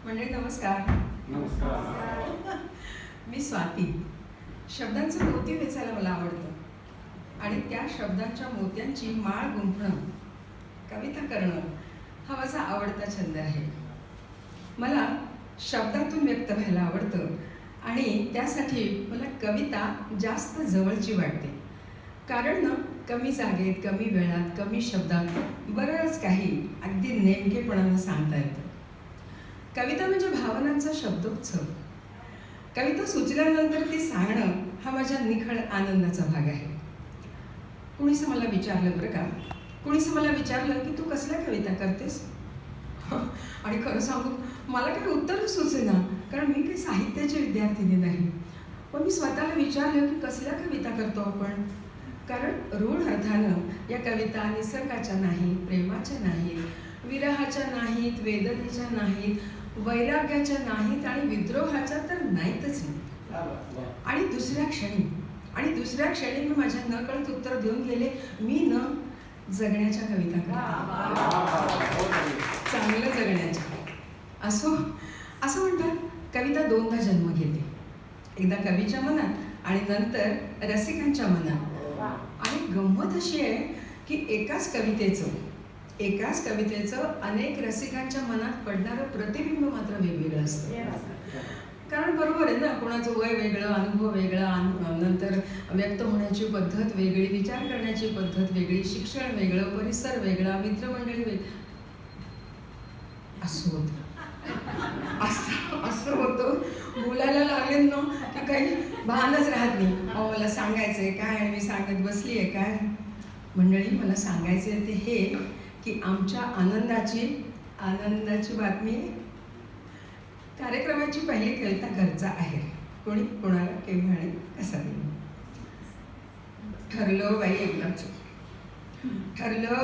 मंडळी नमस्कार. नमस्कार. मी स्वाती. शब्दांचं मोती वेचायला मला आवडतं आणि त्या शब्दांच्या मोत्यांची माळ गुंफणं, कविता करणं हा माझा आवडता छंद आहे. मला शब्दातून व्यक्त व्हायला आवडतं आणि त्यासाठी मला कविता जास्त जवळची वाटते. कारण ना कमी जागेत, कमी वेळात, कमी शब्दात बरंच काही अगदी नेमकेपणानं सांगता येतं. कविता म्हणजे भावनांचा शब्दोत्सव. कविता सुचल्यानंतर ती सांगणं हा माझ्या निखळ आनंदाचा भाग आहे. कुणीसं मला विचारलं बरं का, कुणीसं मला विचारलं की तू कसल्या कविता करतेस? आणि खरं सांगू मला काही उत्तरच सुचेना, कारण मी काही साहित्याची विद्यार्थिनी नाही. पण मी स्वतःला विचारलं की कसल्या कविता करतो आपण. कारण रूढ अर्थानं या कविता निसर्गाच्या नाहीत, प्रेमाच्या नाहीत, विरहाच्या नाहीत, वेदनेच्या नाहीत, वैराग्याच्या नाहीत आणि विद्रोहाच्या तर नाहीतच नाही. आणि दुसऱ्या क्षणी मी माझ्या नकळत उत्तर देऊन गेले, मी न जगण्याच्या कविता करते. चांगलं जगण्याच्या. असं म्हणतात कविता दोनदा जन्म घेते, एकदा कवीच्या मनात आणि नंतर रसिकांच्या मनात. आणि गंमत अशी आहे की एकाच कवितेचं अनेक रसिकांच्या मनात पडणारं प्रतिबिंब मात्र वेगवेगळं असतं. कारण बरोबर आहे ना, कोणाचं वय वेगळं, अनुभव वेगळा, नंतर व्यक्त होण्याची पद्धत वेगळी, विचार करण्याची पद्धत वेगळी, शिक्षण वेगळं, परिसर वेगळा, मित्रमंडळी वेगळी. असं होतं. बोलायला लागले ना की काही भानच राहत नाही. मला सांगायचंय काय आणि मी सांगत बसली आहे काय. मंडळी मला सांगायचे ते हे की आमच्या आनंदाची बातमी, कार्यक्रमाची पहिली कविता घरचा आहे. कोणी कोणाला केव्हा आणि कसा देईल. ठरलं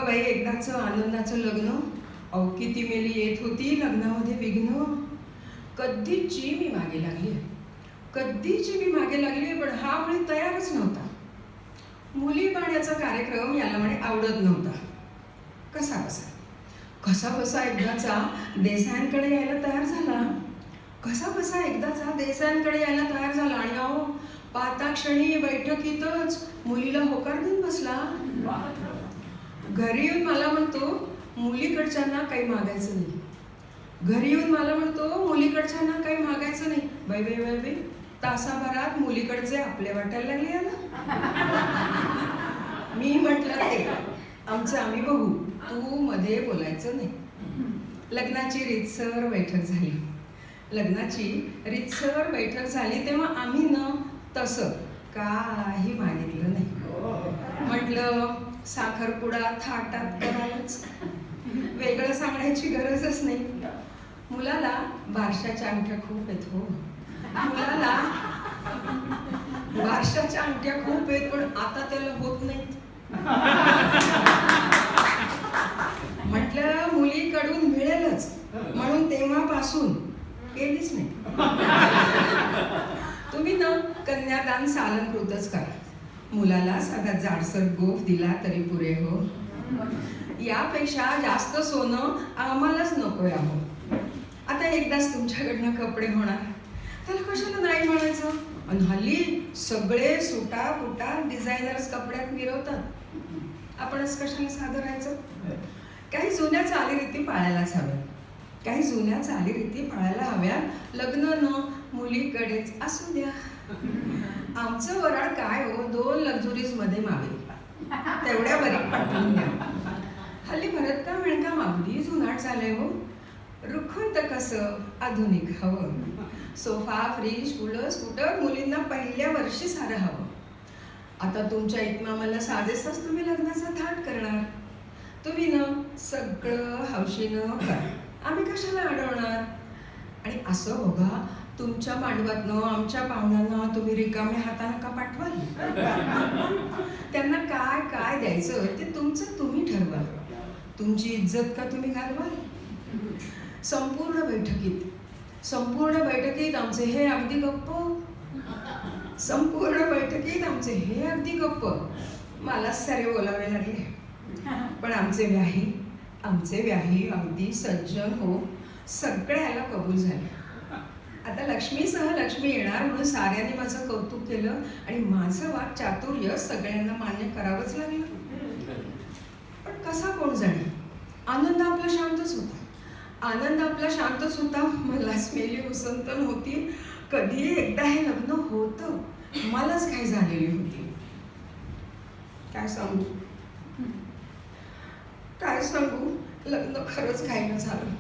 बाई एकदाचं आनंदाचं लग्न. किती मेली येत होती लग्नामध्ये विघ्न. कधीची मी मागे लागली पण हा मुली तयारच नव्हता. मुली पाण्याचा कार्यक्रम याला म्हणे आवडत नव्हता. कसा एकदाचा देसायांकडे यायला तयार झाला. आणि अहो पाहता क्षणी बैठकीतच मुलीला होकार देऊन बसला. घरी येऊन मला म्हणतो मुलीकडच्यांना काही मागायचं नाही. बाई तासाभरात मुलीकडचे आपले वाटायला लागले याला. मी म्हटलं ते आमचं आम्ही बघू, तू मध्ये बोलायचं नाही. लग्नाची रीतसर बैठक झाली तेव्हा आम्ही न तसं काही मागितलं नाही. म्हटलं साखरपुडा थाटात करायलाच, वेगळं सांगण्याची गरजच नाही. मुलाला बारशाच्या अंगठ्या खूप आहेत हो. पण आता त्याला होत नाहीत. म्हटलं मुलीकडून मिळेलच म्हणून तेव्हापासून केलीच नाही. तुम्ही ना कन्यादान सालंकृतच करा. मुलाला साधा जाडसर गोफ दिला तरी पुरे हो. यापेक्षा जास्त सोनं आम्हालाच नकोय आहो. आता एकदाच तुमच्याकडनं कपडे होणार, त्याला कशाला नाही म्हणायचं. आणि हल्ली सगळे सुटा फुटा डिझायनर्स कपड्यात मिरवतात. आपणच कशाला साधं राहायचं. काही जुन्या चालीरीती पाळायला हव्या. लग्न न मुलीकडेच असू द्या. आमचं वराळ काय हो, 2 लक्झुरीज मध्ये मावेल तेवढ्या बरी पाठवून द्या. हल्ली भरत का विणकाम अगदी जुनाट झालंय हो. रुखवत कसं आधुनिक हवं. सोफा, फ्रीज, कूलर, स्कूटर मुलींना पहिल्या वर्षी सारं हवं. आता तुमच्या इतमामाला साजेसच तुम्ही लग्नाचा थाट करणार. तुम्ही न सगळं हौशीनं करा, आम्ही कशाला अडवणार. आणि असं बघा तुमच्या मांडवातनं आमच्या पाहुण्यांना तुम्ही रिकाम्या हातानं का पाठवाल? त्यांना काय काय द्यायचं ते तुमचं तुम्ही ठरवाल. तुमची इज्जत का तुम्ही घालवाल? संपूर्ण बैठकीत आमचे हे अगदी गप्प. संपूर्ण बैठकीत आमचे हे अगदी गप्प. मलाच सारे बोलावे लागले. पण आमचे व्याही अगदी सज्जन हो सगळ्याला कबूल झाले. आता लक्ष्मीसह लक्ष्मी येणार म्हणून साऱ्यांनी माझं कौतुक केलं आणि माझं वाक चातुर्य सगळ्यांना मान्य करावंच लागलं. पण कसा कोण जाणे, आनंद आपला शांतच होता. मलाच मेली उसंत नव्हती. कधी एकदा हे लग्न होतं, मलाच काय झालेली होती. काय सांगू, लग्न खरंच खायला झालं.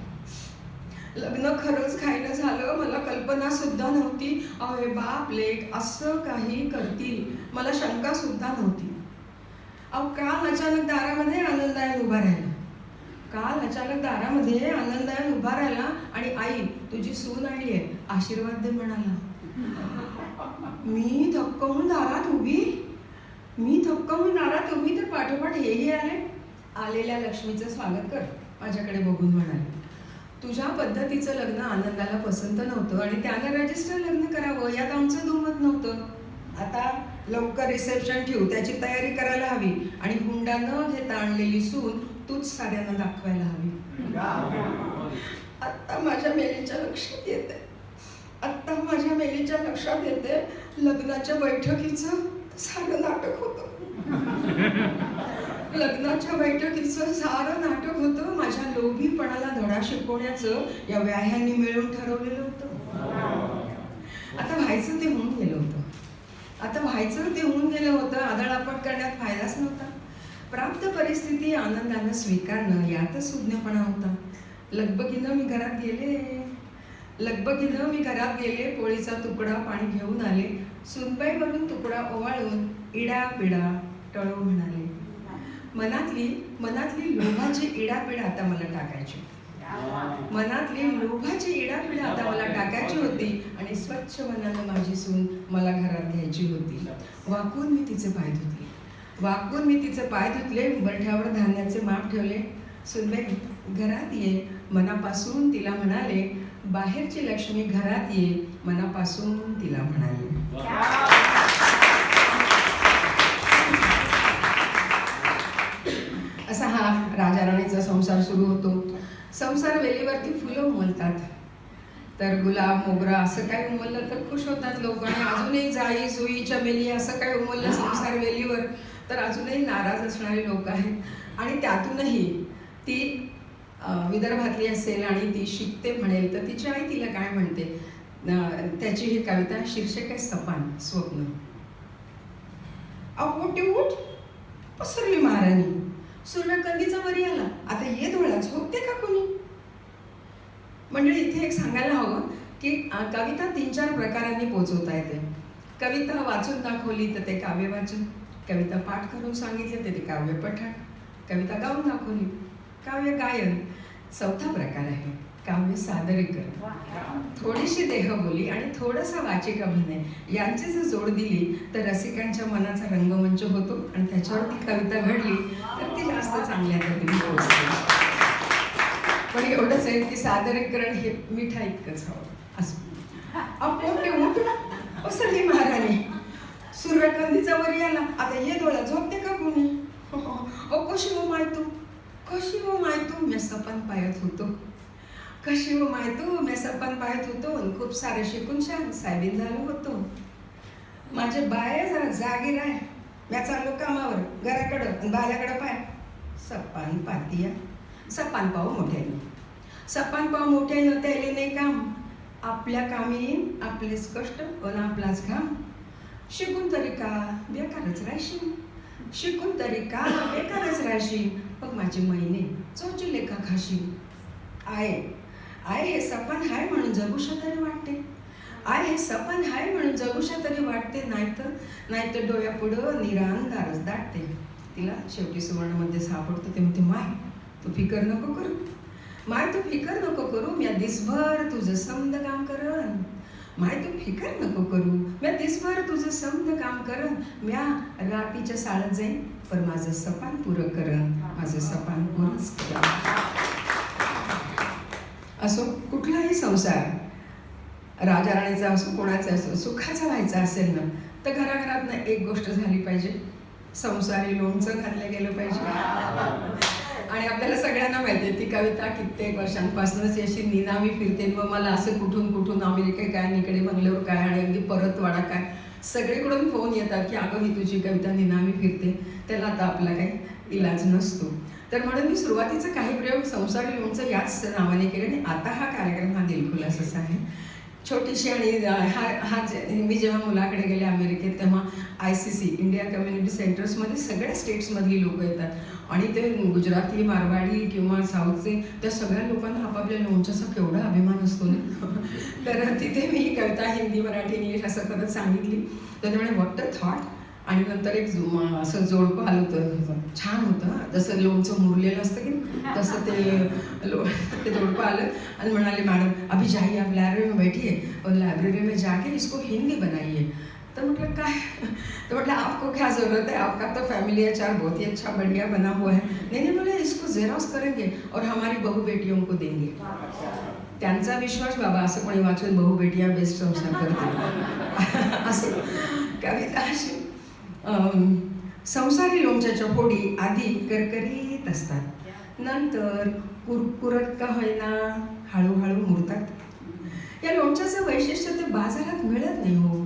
मला कल्पना सुद्धा नव्हती अहो बाप लेक असं काही करतील. मला शंका सुद्धा नव्हती. अहो काल अचानक दारामध्ये आनंदायन उभा राहिला आणि आई तुझी सून आली आहे आशीर्वाद दे म्हणाला. मी थक्क होऊन दारात उभी तर पाठोपाठ हेही आले. आलेल्या लक्ष्मीचं स्वागत कर माझ्याकडे बघून म्हणाले, तुझ्या पद्धतीचं लग्न आनंदाला पसंत नव्हतं आणि त्यानं रजिस्टर लग्न करावं यात आमचं दुमत नव्हतं. आता लवकर रिसेप्शन ठेवू, त्याची तयारी करायला हवी आणि हुंडा न घेता आणलेली सून तूच साऱ्यांना दाखवायला हवी. आत्ता माझ्या मेलीच्या लक्षात येते लग्नाच्या बैठकीचं सारं नाटक होतं. माझ्या लोभीपणाला धडा शिकवण्याचं या व्याह्यांनी मिळून ठरवलेलं होतं. आता व्हायचं ते होऊन गेलं होतं. आदळापट करण्यात फायदाच नव्हता. प्राप्त परिस्थिती आनंदानं स्वीकारणं यातच सुज्ञपणा होता. लगबगीनं मी घरात गेले. पोळीचा तुकडा पाणी घेऊन आले. सुनबाईवरून तुकडा ओवाळून इडापिडा टळो म्हणाले. मनातली लोभाची इडापिडा आता मला टाकायची होती आणि स्वच्छ मनानं माझी सून मला घरात घ्यायची होती. वाकून मी तिचे पाय धुतले. उंबरठ्यावर धान्याचे माप ठेवले. सुनबाई घरात ये मनापासून तिला म्हणाले. बाहेरची लक्ष्मी घरात ये मनापासून तिला म्हणाले. असा हा राजा राणीचा संसार सुरू होतो. संसार वेलीवरती फुलं उमलतात. तर गुलाब मोगरा असं काय उमललं तर खुश होतात लोक. आणि अजूनही जाई जुई चमेली असं काय उमललं संसार वेलीवर तर अजूनही नाराज असणारे लोक आहेत. आणि त्यातूनही ती विदर्भातली असेल आणि ती शिकते म्हणेल तर तिची आई तिला काय म्हणते. त्याची ही कविता शीर्षक आहे सपान स्वप्न. अवोटी उठ पसरली महाराणी. सूर्यकंदीचा वरी आला आता ये डोळा झोपते का कोणी. मंडळी इथे एक सांगायला हवं की कविता 3-4 प्रकारांनी पोचवता येते. कविता वाचून दाखवली तर ते काव्य वाचन, कविता पाठ करून सांगितले तर ते काव्य पठण, कविता गाऊन दाखवली काव्य गायन. 4था प्रकार आहे काव्य सादरीकरण. थोडीशी देहबोली आणि थोडासा वाचिक अभिनय यांची जर जोड दिली तर रसिकांच्या मनाचा रंगमंच होतो आणि त्याच्यावरती कविता घडली तर ती जास्त चांगल्या पद्धतीने पोहोचते. पण एवढंच आहे की सादरीकरण हे मिठा इतकंच हवं असं. पसरली महाराणी. सूर्यकंदीचा वरी आला आता ये डोळा झोपते का कोणी. कशी हो मायतू मी सपन पाहत होतो आणि खूप सारे शिकून साहेबीन झालो होतो. माझे बाय जरा जागी राह. मी चाललो कामावर घराकडं आणि बाल्याकडं पाय. सपान पाव मोठ्यानं त्याले नाही काम. आपल्या कामी आपलेच कष्ट पण आपलाच घाम. शिकून तरी का बेकारच राहशील. मग माझे महिने चोचले का खाशील. आय हे सपन हाय म्हणून जगूशा तरी वाटते. नाहीतर डोळ्यापुढं निरांगारच दाटते. तिला शेवटी सुवर्णमध्ये सापडतो ते म्हणते माय तू फिकर नको करू. मी दिसभर तुझं समद काम करन. माय तू फिकर नको करू, म्या दिसभर तुझं समद काम करन, म्या रातीच्या शाळेत जाईन पण माझं सपान पुरं करन, माझं सपान पुरंच करन. असो कुठलाही संसार राजाराणीचा असो कोणाचा असो सुखाचा व्हायचा असेल ना तर घराघरातनं एक गोष्ट झाली पाहिजे, संसारी लोणचं घातलं गेलं पाहिजे. आणि आपल्याला सगळ्यांना माहिती आहे ती कविता कित्येक वर्षांपासूनच अशी निनावी फिरते. मग मला असं कुठून कुठून अमेरिका काय निकडे बंगलोर काय आणि अगदी परतवाडा काय सगळीकडून फोन येतात की अगं ही तुझी कविता निनावी फिरते, त्याला आता आपला काही इलाज नसतो. तर म्हणून मी सुरुवातीचं काही प्रयोग संसारी लोणचं याच नावाने केले आणि आता हा कार्यक्रम हा दिलखुलास आहे. छोटीशी आणि मी जेव्हा मुलाकडे गेले अमेरिकेत तेव्हा ICC इंडिया कम्युनिटी सेंटर्समध्ये सगळ्या स्टेट्समधली लोकं येतात आणि ते गुजराती मारवाडी किंवा साऊथचे त्या सगळ्या लोकांना आपापल्या लोणच्याचा केवढा अभिमान असतो ना. तर तिथे मी ही कविता हिंदी मराठी इंग्लिश असं करत सांगितली. त्याच्यामुळे व्हॉट अ थॉट. आणि नंतर एक असं जोडपं आलं होतं, छान होतं, जसं लोणचं मुरलेलं असतं की तसं ते जोडपं आलं आणि म्हणाले मॅडम अभी जाइए आप लाइब्रेरी में बैठिए और लाइब्रेरी में जाके इसको हिंदी बनाइए. तो मतलब काय, तो मतलब आपको क्या ज़रूरत है, आपका तो फैमिली अचार बहुत ही अच्छा बढ़िया बना हुआ है. नहीं बोले इसको जेरॉक्स करेंगे और हमारी बहू बेटियों को देंगे. त्यांचा विश्वास बाबा असं कोणी वाचून बहू बेटिया बेस्ट संसार करते असं कविता अशी. संसारी लोणच्याच्या फोडी आधी करकरीत असतात, नंतर कुरकुरत का होईना हळूहळू मुरतात. या लोणच्याचं वैशिष्ट्य ते बाजारात मिळत नाही हो,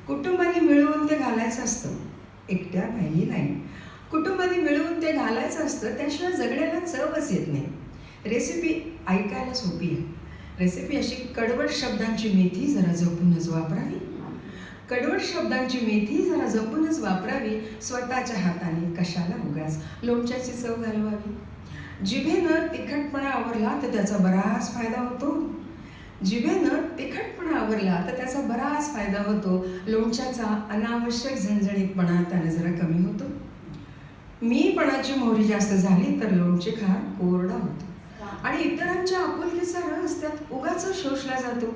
कुटुंबाने मिळवून ते घालायचं असतं, एकट्या बाईनी नाही. कुटुंबाने मिळवून ते घालायचं असतं, त्याशिवाय जगण्याला चवच येत नाही. रेसिपी ऐकायला सोपी आहे. रेसिपी अशी कडवट शब्दांची मेथी जरा जपूनच वापरावी, कडवट शब्दांची मेथी जरा जपूनच वापरावी. स्वतःच्या हाताने कशाला उगाच लोणच्याची चव घालवावी. जिभेनं तिखटपणा आवरला तर त्याचा बराच फायदा होतो, जिभेनं तिखटपणा आवरला तर त्याचा बराच फायदा होतो. लोणच्याचा अनावश्यक झणझणीतपणा त्याने जरा कमी होतो. मीपणाची मोहरी जास्त झाली तर लोणचे खार कोरडा होतो आणि इतरांच्या आपुलकीचा रस त्यात उगाच शोषला जातो.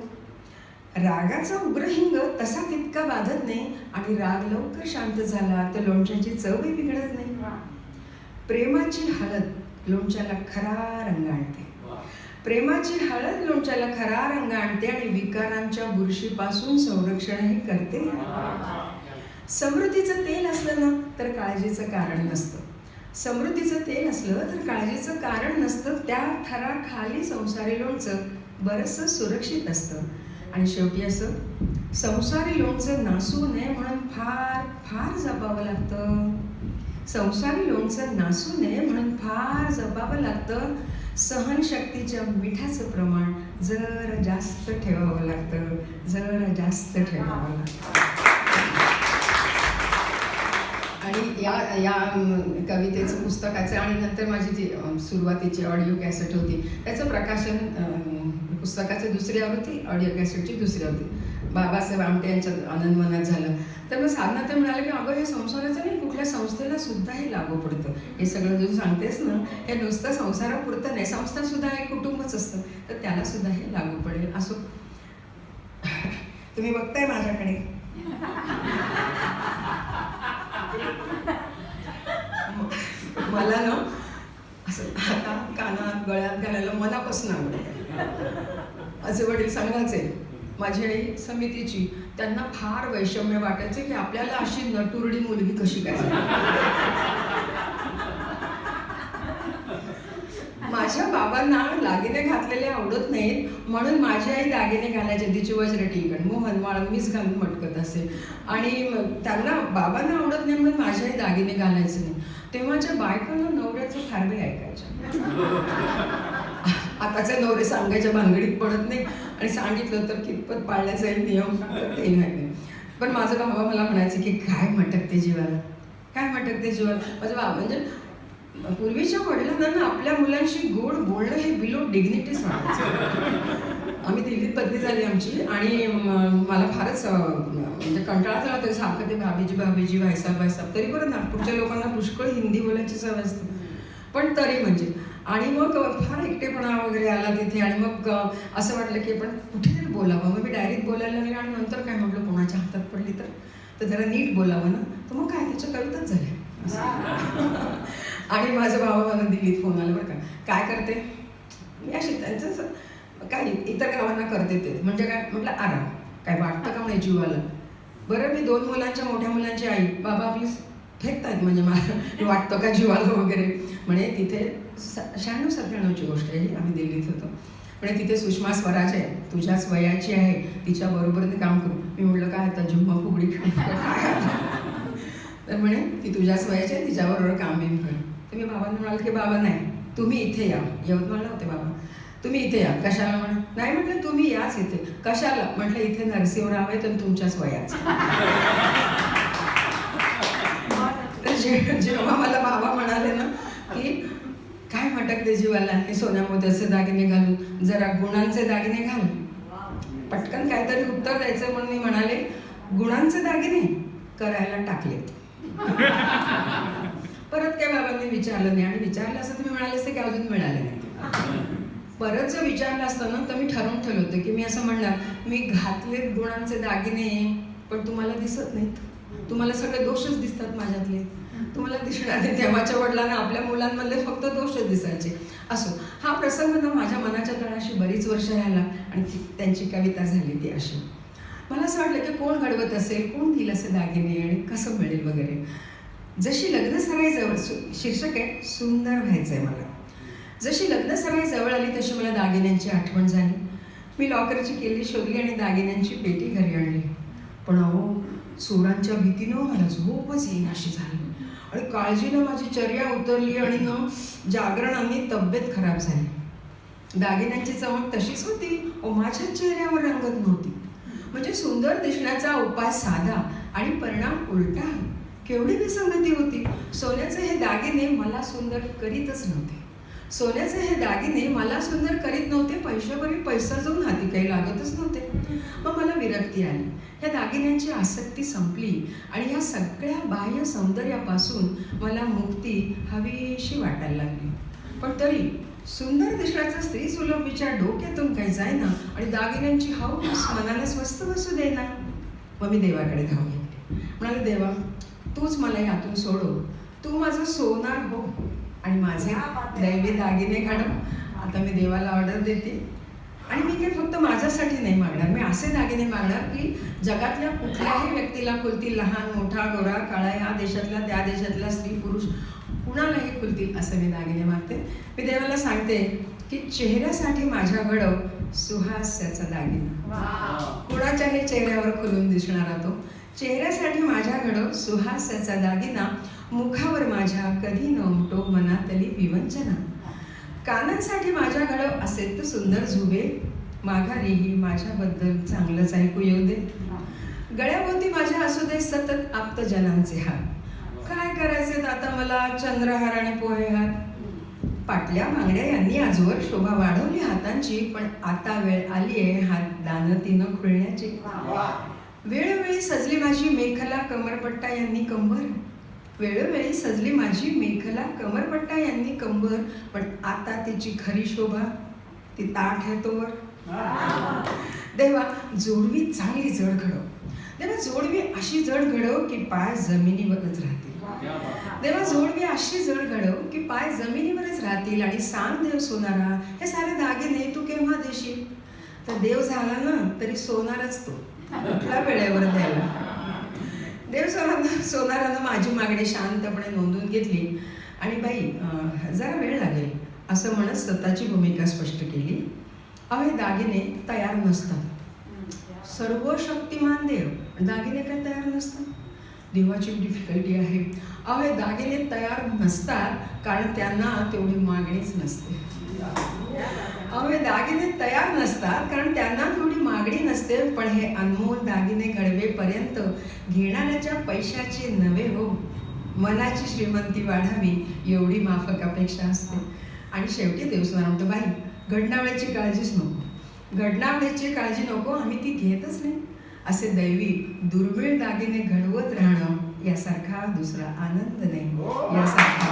रागाचा उग्रहिंग तसा तितका बाधत नाही आणि राग लवकर शांत झाला तर लोणच्याची चवही बिघडत नाही. प्रेमाची हळद लोणच्याला खरा रंग आणते, प्रेमाची हळद लोणच्याला खरा रंग आणते आणि विकारांच्या बुरशीपासून संरक्षणही करते. समृद्धीचं तेल असलं ना तर काळजीचं कारण नसतं, समृद्धीचं तेल असलं तर काळजीचं कारण नसतं. त्या थराखाली संसारी लोणचं बरंचसं सुरक्षित असतं. आणि शेवटी असं संसारी लोणचं नासू नये म्हणून फार फार जपावं लागतं, संसारी लोणचं नासू नये म्हणून फार जपावं लागतं. सहनशक्तीच्या मिठाचं प्रमाण जरा जास्त ठेवावं लागतं, जरा जास्त ठेवावं लागतं. आणि या कवितेचं पुस्तकाचं आणि नंतर माझी जी सुरुवातीची ऑडिओ कॅसेट होती त्याचं प्रकाशन, पुस्तकाची दुसरी आवृत्ती, ऑडिओ कॅसेटची दुसरी आवृत्ती बाबासाहेब आमटे यांच्या आनंदवनात झालं. तर मग साधना ते म्हणाले की अगं हे संसाराचं नाही कुठल्या संस्थेला सुद्धा हे लागू पडतं. हे सगळं जे सांगतेस ना हे नुसतं संसारापुरतं नाही, संस्था सुद्धा एक कुटुंबच असतं तर त्याला सुद्धा हे लागू पडेल. असो तुम्ही बघताय माझ्याकडे, मला ना असं हातात कानात गळ्यात घालायला मनापासून आवडतं. असे वडील सांगायचे, माझी आई समितीची, त्यांना फार वैषम्य वाटायचे की आपल्याला अशी नटुरडी मुलगी कशी काय. माझ्या बाबांना दागिने घातलेले आवडत नाहीत म्हणून माझी आई दागिने घालायचे, तिची वज्र टिकण मोहन माळ मीच घालून मटकत असे. आणि त्यांना बाबांना आवडत नाही म्हणून माझी आई दागिने घालायचे नाही. तेव्हाच्या बायकांना नवऱ्याचं फारबे ऐकायच्या. आताचे नवरे सांगायच्या भानगडीत पडत नाही आणि सांगितलं तर कितपत पाळल्या जाईल नियम ते नाही. पण माझं बाबा मला म्हणायचे की काय मटकते जीवाला, काय मटकते जीवाला. माझं बाबा म्हणजे पूर्वीच्या वडिलांना ना आपल्या मुलांशी गोड बोलणं हे बिलो डिग्निटीच वाटायचं. आम्ही दिल्लीत पदवी झाली आमची आणि मला फारच म्हणजे कंटाळा झाला तरी सारखं ते भाभीजी भाभीजी भाईसाहेब भाईसाहेब. तरी बरं नागपूरच्या लोकांना पुष्कळ हिंदी बोलायची सवय असते पण तरी म्हणजे आणि मग फार एकटेपणा वगैरे आला तिथे आणि मग असं वाटलं की आपण कुठेतरी बोलावं. मग मी डायरेक्ट बोलायला लागले आणि नंतर काय म्हटलं कोणाच्या हातात पडली तर जरा नीट बोलावं ना. तर मग काय त्याच्या कविताच झाल्या असं. आणि माझ्या भावाला दिल्लीत फोन आला बरं का, काय करते मी अशी त्यांचं काय इतर गावांना करते ते म्हणजे काय म्हटलं आराम काय वाटतं का म्हणे जीवाला. बरं मी 2 मुलांच्या मोठ्या मुलांची आई बाबा आपली फेकतायत म्हणजे मला वाटतं का जीवाला वगैरे. म्हणे तिथे 96-97ची गोष्ट आहे ही, आम्ही दिल्लीत होतो. म्हणे तिथे सुषमा स्वराज आहे तुझ्याच वयाची आहे तिच्या बरोबरने काम करू. मी म्हटलं काय आता जुम्मा फुगडी काय. तर म्हणे ती तुझ्याच वयाची आहे तिच्याबरोबर काम बिम कर. तर मी बाबांना म्हणाल की बाबा नाही तुम्ही इथे या. यवतमाळला होते बाबा. तुम्ही इथे या. कशाला म्हणे. नाही म्हटलं तुम्ही याच इथे. कशाला म्हटलं इथे नरसिंहराव आहे तर तुमच्याच वयाचं. तर जेव्हा मला बाबा म्हणाले ना की काय भटकते जीवाला हे सोन्या मोत्याचे दागिने घालून जरा गुणांचे दागिने घाल. पटकन काहीतरी उत्तर द्यायचं म्हणून मी म्हणाले गुणांचे दागिने करायला टाकलेत. परत काय बाबांनी विचारलं नाही आणि विचारलं असं तुम्ही म्हणाले असते की अजून मिळाले नाही. परत जर विचारलं असतं ना तर मी ठरवून ठेवलं होतं की मी असं म्हणणार मी घातलेत गुणांचे दागिने पण तुम्हाला दिसत नाहीत. तुम्हाला सगळे दोषच दिसतात माझ्यातले. तुम्हाला दिसणार नाही. तेव्हाच्या वडिलांना आपल्या मुलांमधले फक्त दोषच दिसायचे. असो हा प्रसंग ना माझ्या मनाच्या तळाशी बरीच वर्ष राहिला आणि त्यांची कविता झाली ती अशी. मला असं वाटलं की कोण घडवत असेल कोण दिल असे दागिने आणि कसं मिळेल वगैरे. जशी लग्नसराई जवळ शीर्षक आहे सुंदर व्हायचंय मला. जशी लग्नसराई जवळ आली तशी मला दागिन्यांची आठवण झाली. मी लॉकरची केली शोधली आणि दागिन्यांची पेटी घरी आणली. पण अहो चोरांच्या भीतीनं मला झोपच येईनाशी झाली आणि काळजीनं माझी चर्या उतरली आणि न जागरणाने तब्येत खराब झाली. दागिन्यांची चमक तशीच होती माझ्या चेहऱ्यावर रंगत नव्हती. म्हणजे सुंदर दिसण्याचा उपाय साधा आणि परिणाम उलटा. केवढी विसंगती होती. सोन्याचे हे दागिने मला सुंदर करीतच नव्हते. सोन्याचे हे दागिने मला सुंदर करीत नव्हते. पैशावरील पैसा जाऊन हाती काही लागतच नव्हते. मग मला विरक्ती आली. ह्या दागिन्यांची आसक्ती संपली आणि ह्या सगळ्या बाह्य सौंदर्यापासून मला मुक्ती हवीशी वाटायला लागली. पण तरी सुंदर दिसण्याचा स्त्री सुलभ विचार डोक्यातून काही जाईना आणि दागिन्यांची हौस मनाला स्वस्त बसू देना. मग मी देवाकडे धाव घेतली. म्हणाले देवा तूच मला यातून सोडव. तू माझं सोनार हो आणि माझे दैवी दागिने घडव. आता मी देवाला ऑर्डर देते आणि मी काही फक्त माझ्यासाठी नाही मागणार. मी असे दागिने मागणार की जगातल्या कुठल्याही व्यक्तीला खुलतील. लहान मोठा गोरा काळा या देशातला त्या देशातला स्त्री पुरुष कुणालाही खुलतील असे मी दागिने मागते. मी देवाला सांगते की चेहऱ्यासाठी माझ्या घडव सुहास्याचा दागिना. कुणाच्याही चेहऱ्यावर खुलून दिसणारा तो. चेहऱ्यासाठी माझ्या घडव सुहास्याचा दागिना. मुखावर माझ्या कधी न उमटो मनातली विवंचना. कानांसाठी माझ्या घडव असेल तर सुंदर झुबे. माघारीही माझ्याबद्दल चांगलंच ऐकू येऊ दे. गळ्याभोवती माझ्या असू दे सतत आप्तजनांचे हार. काय करायचे आता मला चंद्रहार आणि पोहेहार. पाटल्या बांगड्या यांनी आजवर शोभा वाढवली हातांची. पण आता वेळ आली आहे हात दानतीनं खुलण्याची. वेळोवेळी सजली माझी मेखला कमरपट्टा यांनी कंबर. वेळोवेळी सजली माझी मेखला कमरपट्टा यांनी कंबर. पण आता तिची खरी शोभा ती ताठ आहे तोवर. देवा जोडवी चांगली जड घडव. देवा जोडवी अशी जड घडव की पाय जमिनीवरच राहतील. देवा जोडवी अशी जड घडव की पाय जमिनीवरच राहतील. आणि सांग देव सोनारा हे सारे दागिने तू केव्हा देशील. तर देव झाला ना तरी सोनारच तो. कुठल्या वेळेवर द्यायला. देव सोनारानं माझी मागणी शांतपणे नोंदवून घेतली आणि बाई जरा वेळ लागेल असं म्हणत स्वतःची भूमिका स्पष्ट केली. अवे दागिने तयार नसतात. सर्व शक्तिमान देव दागिने काय तयार नसतात. देवाची डिफिकल्टी आहे. अवे दागिने तयार नसतात कारण त्यांना तेवढी मागणीच नसते. अवे दागिने तयार नसतात कारण त्यांना तेवढी मागणी नसते. पण हे अनमोल दागिने घडवेपर्यंत घेणाऱ्याच्या पैशाची नव्हे हो मनाची श्रीमंती वाढावी एवढी माफक अपेक्षा असते. आणि शेवटी देवस्वार म्हणतो बाई घडणावळीची काळजीच नको. घडणावळीची काळजी नको आम्ही ती घेतच नाही. असे दैवी दुर्मिळ दागिने घडवत राहणं यासारखा दुसरा आनंद नाही. यासारखा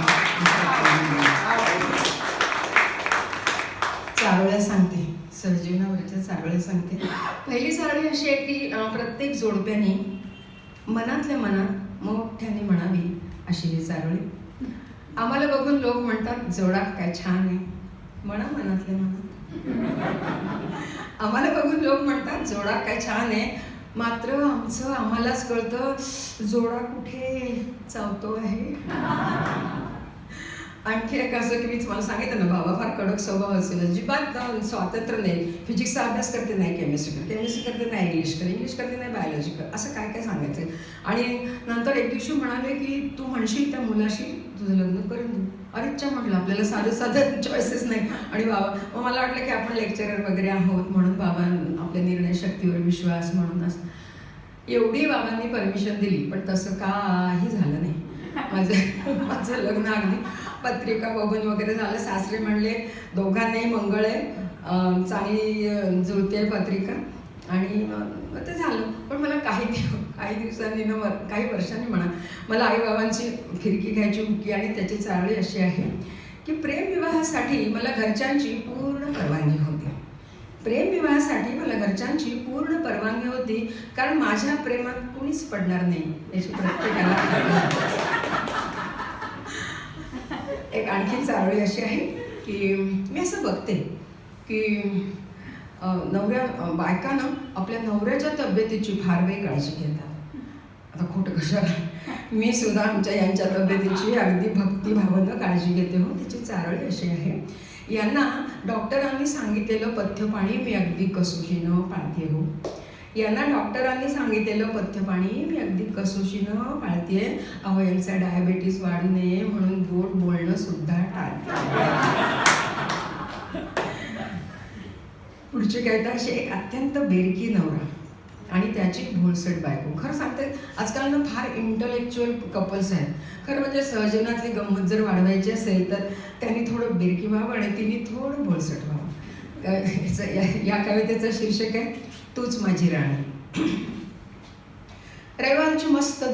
अशी आहे की प्रत्येक जोडप्याने मनातल्या मनात मोठ्याने म्हणावी अशी ही चारोळी. आम्हाला बघून लोक म्हणतात जोडा काय छान आहे, म्हणा मनातल्या मनात. आम्हाला बघून लोक म्हणतात जोडा काय छान आहे, मात्र आम्हालाच कळतं जोडा कुठे चावतो आहे. आणखी एक असं की मी तुम्हाला सांगितलं ना, बाबा फार कडक स्वभाव असेल, अजिबात स्वातंत्र्य नाही. फिजिक्सचा अभ्यास करते नाही केमिस्ट्री करते नाही इंग्लिश करते नाही बायोलॉजी असं काय काय सांगायचं. आणि नंतर एक दिवशी म्हणाले की तू म्हणशील त्या मुलाशी तुझं लग्न करून देऊ. अरेच्छा म्हटलं, आपल्याला साधं चॉईसेस नाही. आणि बाबा मग मला वाटलं की आपण लेक्चरर वगैरे आहोत म्हणून बाबा आपल्या निर्णय शक्तीवर विश्वास म्हणून असं एवढी बाबांनी परमिशन दिली, पण तसं काही झालं नाही. माझं लग्न अगदी पत्रिका बघून वगैरे झालं. सासरे म्हणले दोघांनाही मंगळ आहे, चांगली जुळते पत्रिका, आणि मग ते झालं. पण मला काही दिवसांनी काही वर्षांनी म्हणा मला आईबाबांची फिरकी घ्यायची होती. आणि त्याची चाळी अशी आहे की प्रेमविवाहासाठी मला घरच्यांची पूर्ण परवानगी होती. प्रेमविवाहासाठी मला घरच्यांची पूर्ण परवानगी होती, कारण माझ्या प्रेमात कुणीच पडणार नाही याची प्रत्येकाला. एक आणखी चारोळी अशी आहे की मी असं बघते की बायकांना आपल्या नवऱ्याच्या तब्येतीची फार वेळ काळजी घेतात. आता खोटं कशाला, मी सुद्धा यांच्या तब्येतीची अगदी भक्तिभावानं काळजी घेते हो. त्याची चारोळी अशी आहे, यांना डॉक्टरांनी सांगितलेलं पथ्यपाणी मी अगदी कसोशीनं पाळते हो. यांना डॉक्टरांनी सांगितलेलं पथ्यपाणी मी अगदी कसोशीनं पाळते. अहो यांचा डायबेटीस वाढू नये म्हणून गोड बोलणं सुद्धा टाळते. पुढची काय तर अशी एक अत्यंत बेरकी नवरा आणि त्याची भोळसट बायको. खरं सांगते आजकाल ना फार इंटलेक्च्युअल कपल्स आहेत. खरं म्हणजे सहजनातली गंमत जर वाढवायची असेल तर त्यांनी थोडं बेरकी व्हावं आणि तिने थोडं भोळसट व्हावं. या कवितेचं शीर्षक आहे तूच माझी राणी. रविवारची मस्त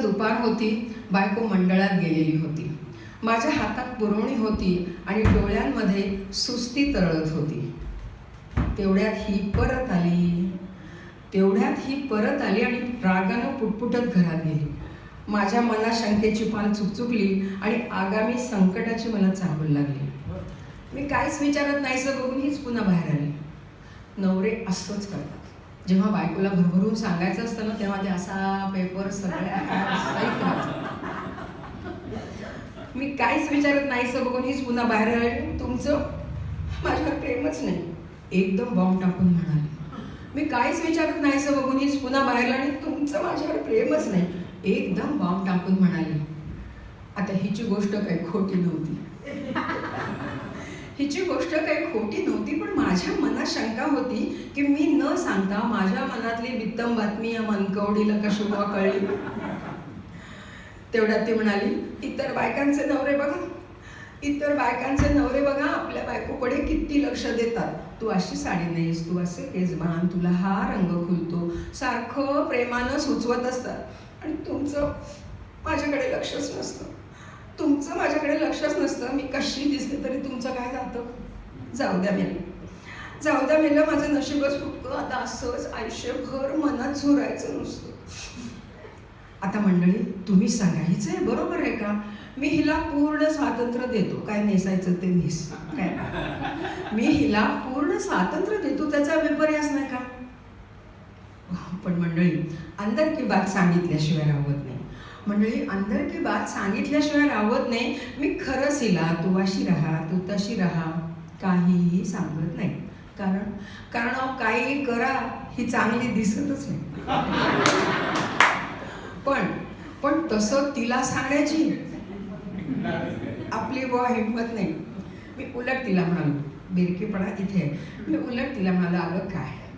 दुपार होती. बायको मंडळात गेलेली होती. माझ्या हातात पुरवणी होती आणि डोळ्यांमध्ये सुस्ती तरळत होती. तेवढ्यात ही परत आली आणि रागानं पुटपुटत घरात गेली. माझ्या मनात शंकेची पाल चुकचुकली आणि आगामी संकटाची मला चाहूल लागली. मी काहीच विचारत नाहीसं बघून हीच पुन्हा बाहेर आली. नवरे असंच करतात. जेव्हा बायकोला भरभरून सांगायचं असतं ना, तेव्हा ते असा पेपर सगळ्या. मी काहीच विचारत नाहीसं बघून हीच पुन्हा बाहेर आली. तुमचं माझ्यावर प्रेमच नाही, एकदम बॉम्ब टाकून म्हणाले. मी काहीच विचारत नाहीसं बघून हीच पुन्हा बाहेर आली. तुमचं माझ्यावर प्रेमच नाही, एकदम बॉम्ब टाकून म्हणाली. आता हिची गोष्ट काही खोटी नव्हती, पण माझ्या मनात शंका होती की मी न सांगता माझ्या मनातली वित्तम बातमी या मनकवडीला कशी कळली. तेवढ्यात ती म्हणाली, इतर बायकांचे नवरे बघा आपल्या बायकोकडे किती लक्ष देतात. तू अशी साडी नेस, तू असे केस बांध, तुला हा रंग खुलतो, सारखं प्रेमानं सुचवत असतात. आणि तुमचं माझ्याकडे लक्षच नसतं. मी कशी दिसते तरी तुमचं काय जातं. जाऊ द्या मेलं माझं नशीबच फुटकं. आता असंच आयुष्यभर मनात झुरायचं नुसतं. आता मंडळी तुम्ही सांगा, हिचं हे बरोबर आहे का? मी हिला पूर्ण स्वातंत्र्य देतो, काय नेसायचं ते नेस, काय मी हिला पूर्ण स्वातंत्र्य देतो, त्याचा विपर्यास नाही का? पण मंडळी अंदर की बात सांगितल्याशिवाय राहत नाही. मी खरंच हिला तू अशी राहा, तू तशी राहा काहीही सांगत नाही. कारण काही करा ही चांगली दिसतच नाही. पण तसं तिला सांगायची आपली हिंमत नाही. मी उलट तिला म्हणालो, बेरकेपणा इथे मी उलट तिला म्हणालो,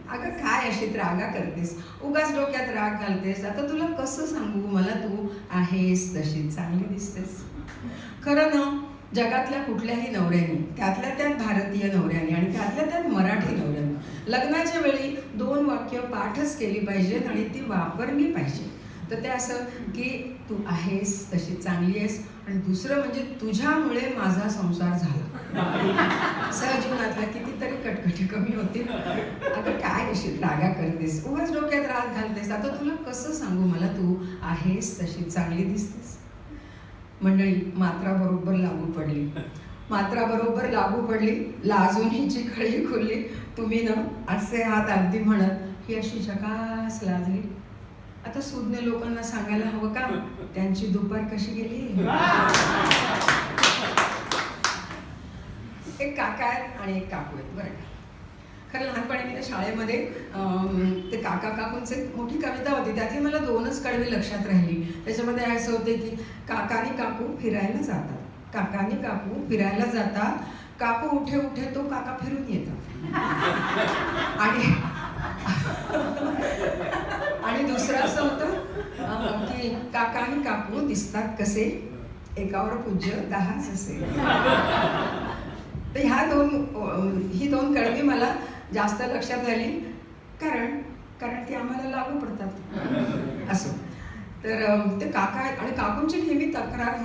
अगं काय अशी रागा करतेस, उगाच डोक्यात राग घालतेस. आता तुला कसं सांगू, मला तू आहेस तशी चांगली दिसतेस. खरं ना, जगातल्या कुठल्याही नवऱ्याने, त्यातल्या त्यात भारतीय नवऱ्याने आणि त्यातल्या त्यात मराठी नवऱ्याने लग्नाच्या वेळी 2 वाक्य पाठच केली पाहिजेत आणि ती वापरली पाहिजे. तर ते असं की तू आहेस तशी चांगली आहेस, आणि दुसरं म्हणजे तुझ्यामुळे माझा संसार झाला. सहजीवनातल्या कितीतरी कटकटी कमी होतील. अगं काय अशी रागा करतेस, उगाच डोक्यात राग घालतेस, आता तुला कसं सांगू, मला तू आहेस तशी चांगली दिसतेस. मंडळी, मात्रा बरोबर लागू पडली. मात्रा बरोबर लागू पडली, लाजून हिची खळी खुलली. तुम्ही न असे हात अगदी म्हणत ही अशी झकास लाजली. आता सुज्ञ लोकांना सांगायला हवं का त्यांची दुपार कशी गेली. एक काका आहेत आणि एक काकू आहेत, बरं का. खरं लहानपणी मी त्या शाळेमध्ये ते काका काकूंची एक मोठी कविता होती, त्यातली मला 2च कडवी लक्षात राहिली. त्याच्यामध्ये असं होते की काकानी काकू फिरायला जातात, काकानी काकू फिरायला जातात, काकू उठे उठे तो काका फिरून येतात. आणि आणि दुसरं असं होतं की काका आणि काकू दिसतात कसे, एकावर पूज्य 10 असे. तर ही दोन कडवी मला जास्त लक्षात राहिली, कारण ती आम्हाला लागू पडतात असं. तर ते काका आणि काकूंची नेहमी तक्रार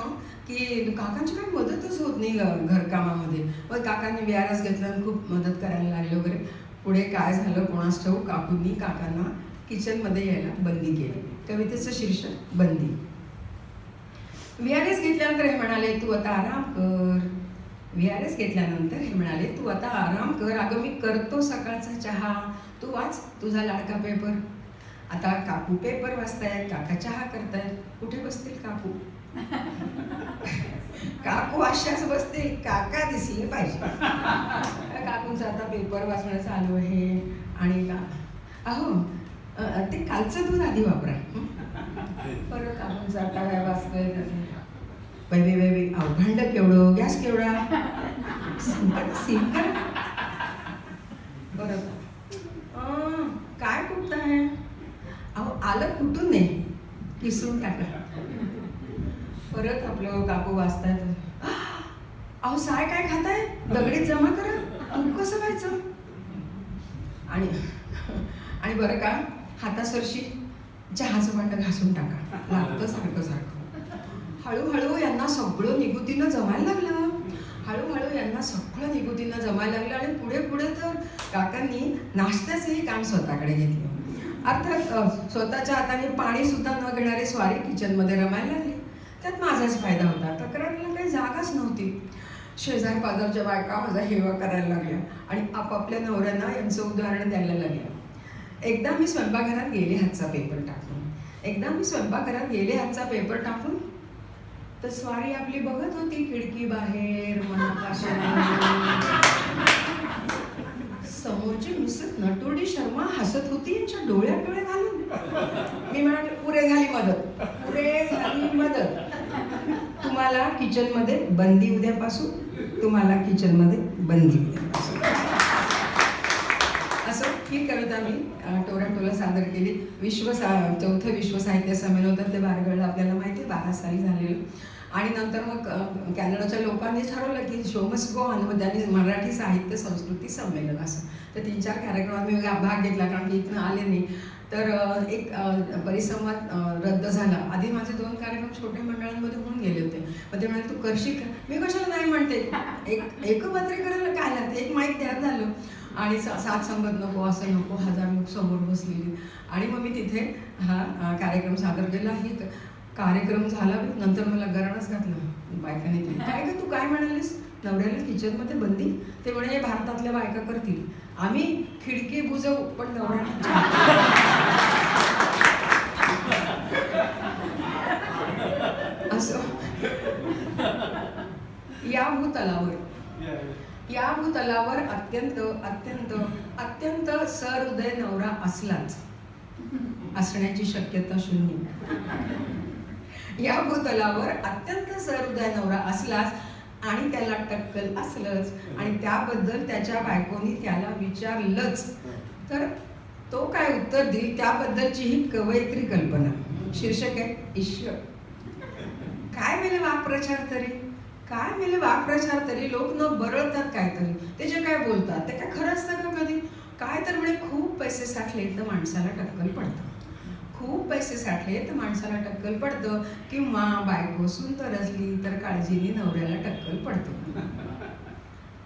की काकांची काही मदतच होत नाही घरकामामध्ये. मग काकांनी व्यारास घेतलं आणि खूप मदत करायला लागले वगैरे. पुढे काय झालं कोणास ठाऊक, काकूंनी काकांना किचनमध्ये यायला बंदी केली. कवितेचं शीर्षक बंदी. व्यारेस घेतल्यानंतर हे म्हणाले तू आता आराम कर. व्यारेस घेतल्यानंतर हे म्हणाले तू आता आराम कर, अगं मी करतो सकाळचा चहा, तू वाच तुझा लाडका पेपर. आता काकू पेपर वाचतायत, काका चहा करतायत, कुठे बसतील काकू. काकू अशाच बसतील, काका दिसले पाहिजे. काकूंचा आता पेपर वाचणं चालू आहे. आणि अहो ते कालचं दूध आधी वापरा. परत काकूंचा आता काय वाचतोय बाई भांड केवढं, गॅस केवढा, सिंकर बरं काय कुठताय, अहो आलं कुठून नाही, किसून टाका. परत आपलं काकू वाचतायत. अहो साय काय खाताय, दगडीत जमा करा, तूप कसं व्हायचं. आणि बरं का हातासरशी चहाचं भांडं घासून टाका, लागतं सारखं सारखं. हळूहळू यांना सगळं निगुतीनं जमायला लागलं. हळूहळू यांना सगळं निगुतीनं जमायला लागलं. आणि पुढे पुढे तर काकांनी नाश्त्याचंही काम स्वतःकडे घेतलं. अर्थात स्वतःच्या हाताने पाणी सुद्धा न घेणारे स्वारी किचनमध्ये रमायला लागले. त्यात माझाच फायदा होता, तक्रारीला काही जागाच नव्हती. शेजार पाजारच्या बायका माझा हेवा करायला लागल्या आणि आपापल्या नवऱ्यांना यांचं उदाहरण द्यायला लागल्या. एकदा मी स्वयंपाकघरात गेले हातचा पेपर टाकून तर स्वारी आपली बघत होती खिडकी बाहेर समोरची मिसेस नटोडी शर्मा हसत होती यांच्या डोळ्यात डोळे घालून. मी म्हणाले पुरे झाली मदत. तुम्हाला किचनमध्ये बंदी उद्यापासून. असं ही कविता मी टोराटोला सादर केली. चौथं विश्व साहित्य संमेलन होतं ते बारगळला, आपल्याला माहिती आहे 12 साली झालेलं. आणि नंतर मग कॅनडाच्या लोकांनी ठरवलं की शो मस्ट गो ऑन, मग त्यांनी मराठी साहित्य संस्कृती संमेलन असं. तर 3-4 कार्यक्रमात मी भाग घेतला, कारण की इथनं आले नाही. तर एक परिसंवाद रद्द झाला. आधी माझे 2 कार्यक्रम छोट्या मंडळांमध्ये होऊन गेले होते. मग ते म्हणाले तू करशील का. मी कशाला नाही म्हणते, एकपात्री करायला काय लागतं, एक माईक तयार झालं. आणि 7 संगत नको, असं नको, 1000 लोक समोर बसलेली. आणि मग मी तिथे हा कार्यक्रम सादर केला. ही कार्यक्रम झाला. नंतर मला गराणच घातलं बायकाने. काय ग तू काय म्हणालीस, नवऱ्याला किचनमध्ये बंदी. ते म्हणे हे भारतातल्या बायका करतील, आम्ही खिडकी बुजवू पण नवऱ्याला. असं या भूतलावर अत्यंत सहृदय नवरा असलाच, असण्याची शक्यता 0. या भूतलावर अत्यंत सहृदय नवरा असलाच आणि त्याला टक्कल असलंच आणि त्याबद्दल त्याच्या बायकोनी त्याला विचारलंच तर तो काय उत्तर देईल त्याबद्दलची ही कवयित्री कल्पना. शीर्षक आहे ईश्वर. काय मेले वाक्प्रचार तरी लोक न बरळतात काहीतरी. ते जे काय बोलतात ते काय खरं असतं का कधी. काय तर म्हणे खूप पैसे साठले तर माणसाला टक्कल पडतं. खूप पैसे साठले तर माणसाला टक्कल पडतं, किंवा बायको सुंदर असली तर काळजीने नवऱ्याला टक्कल पडतो.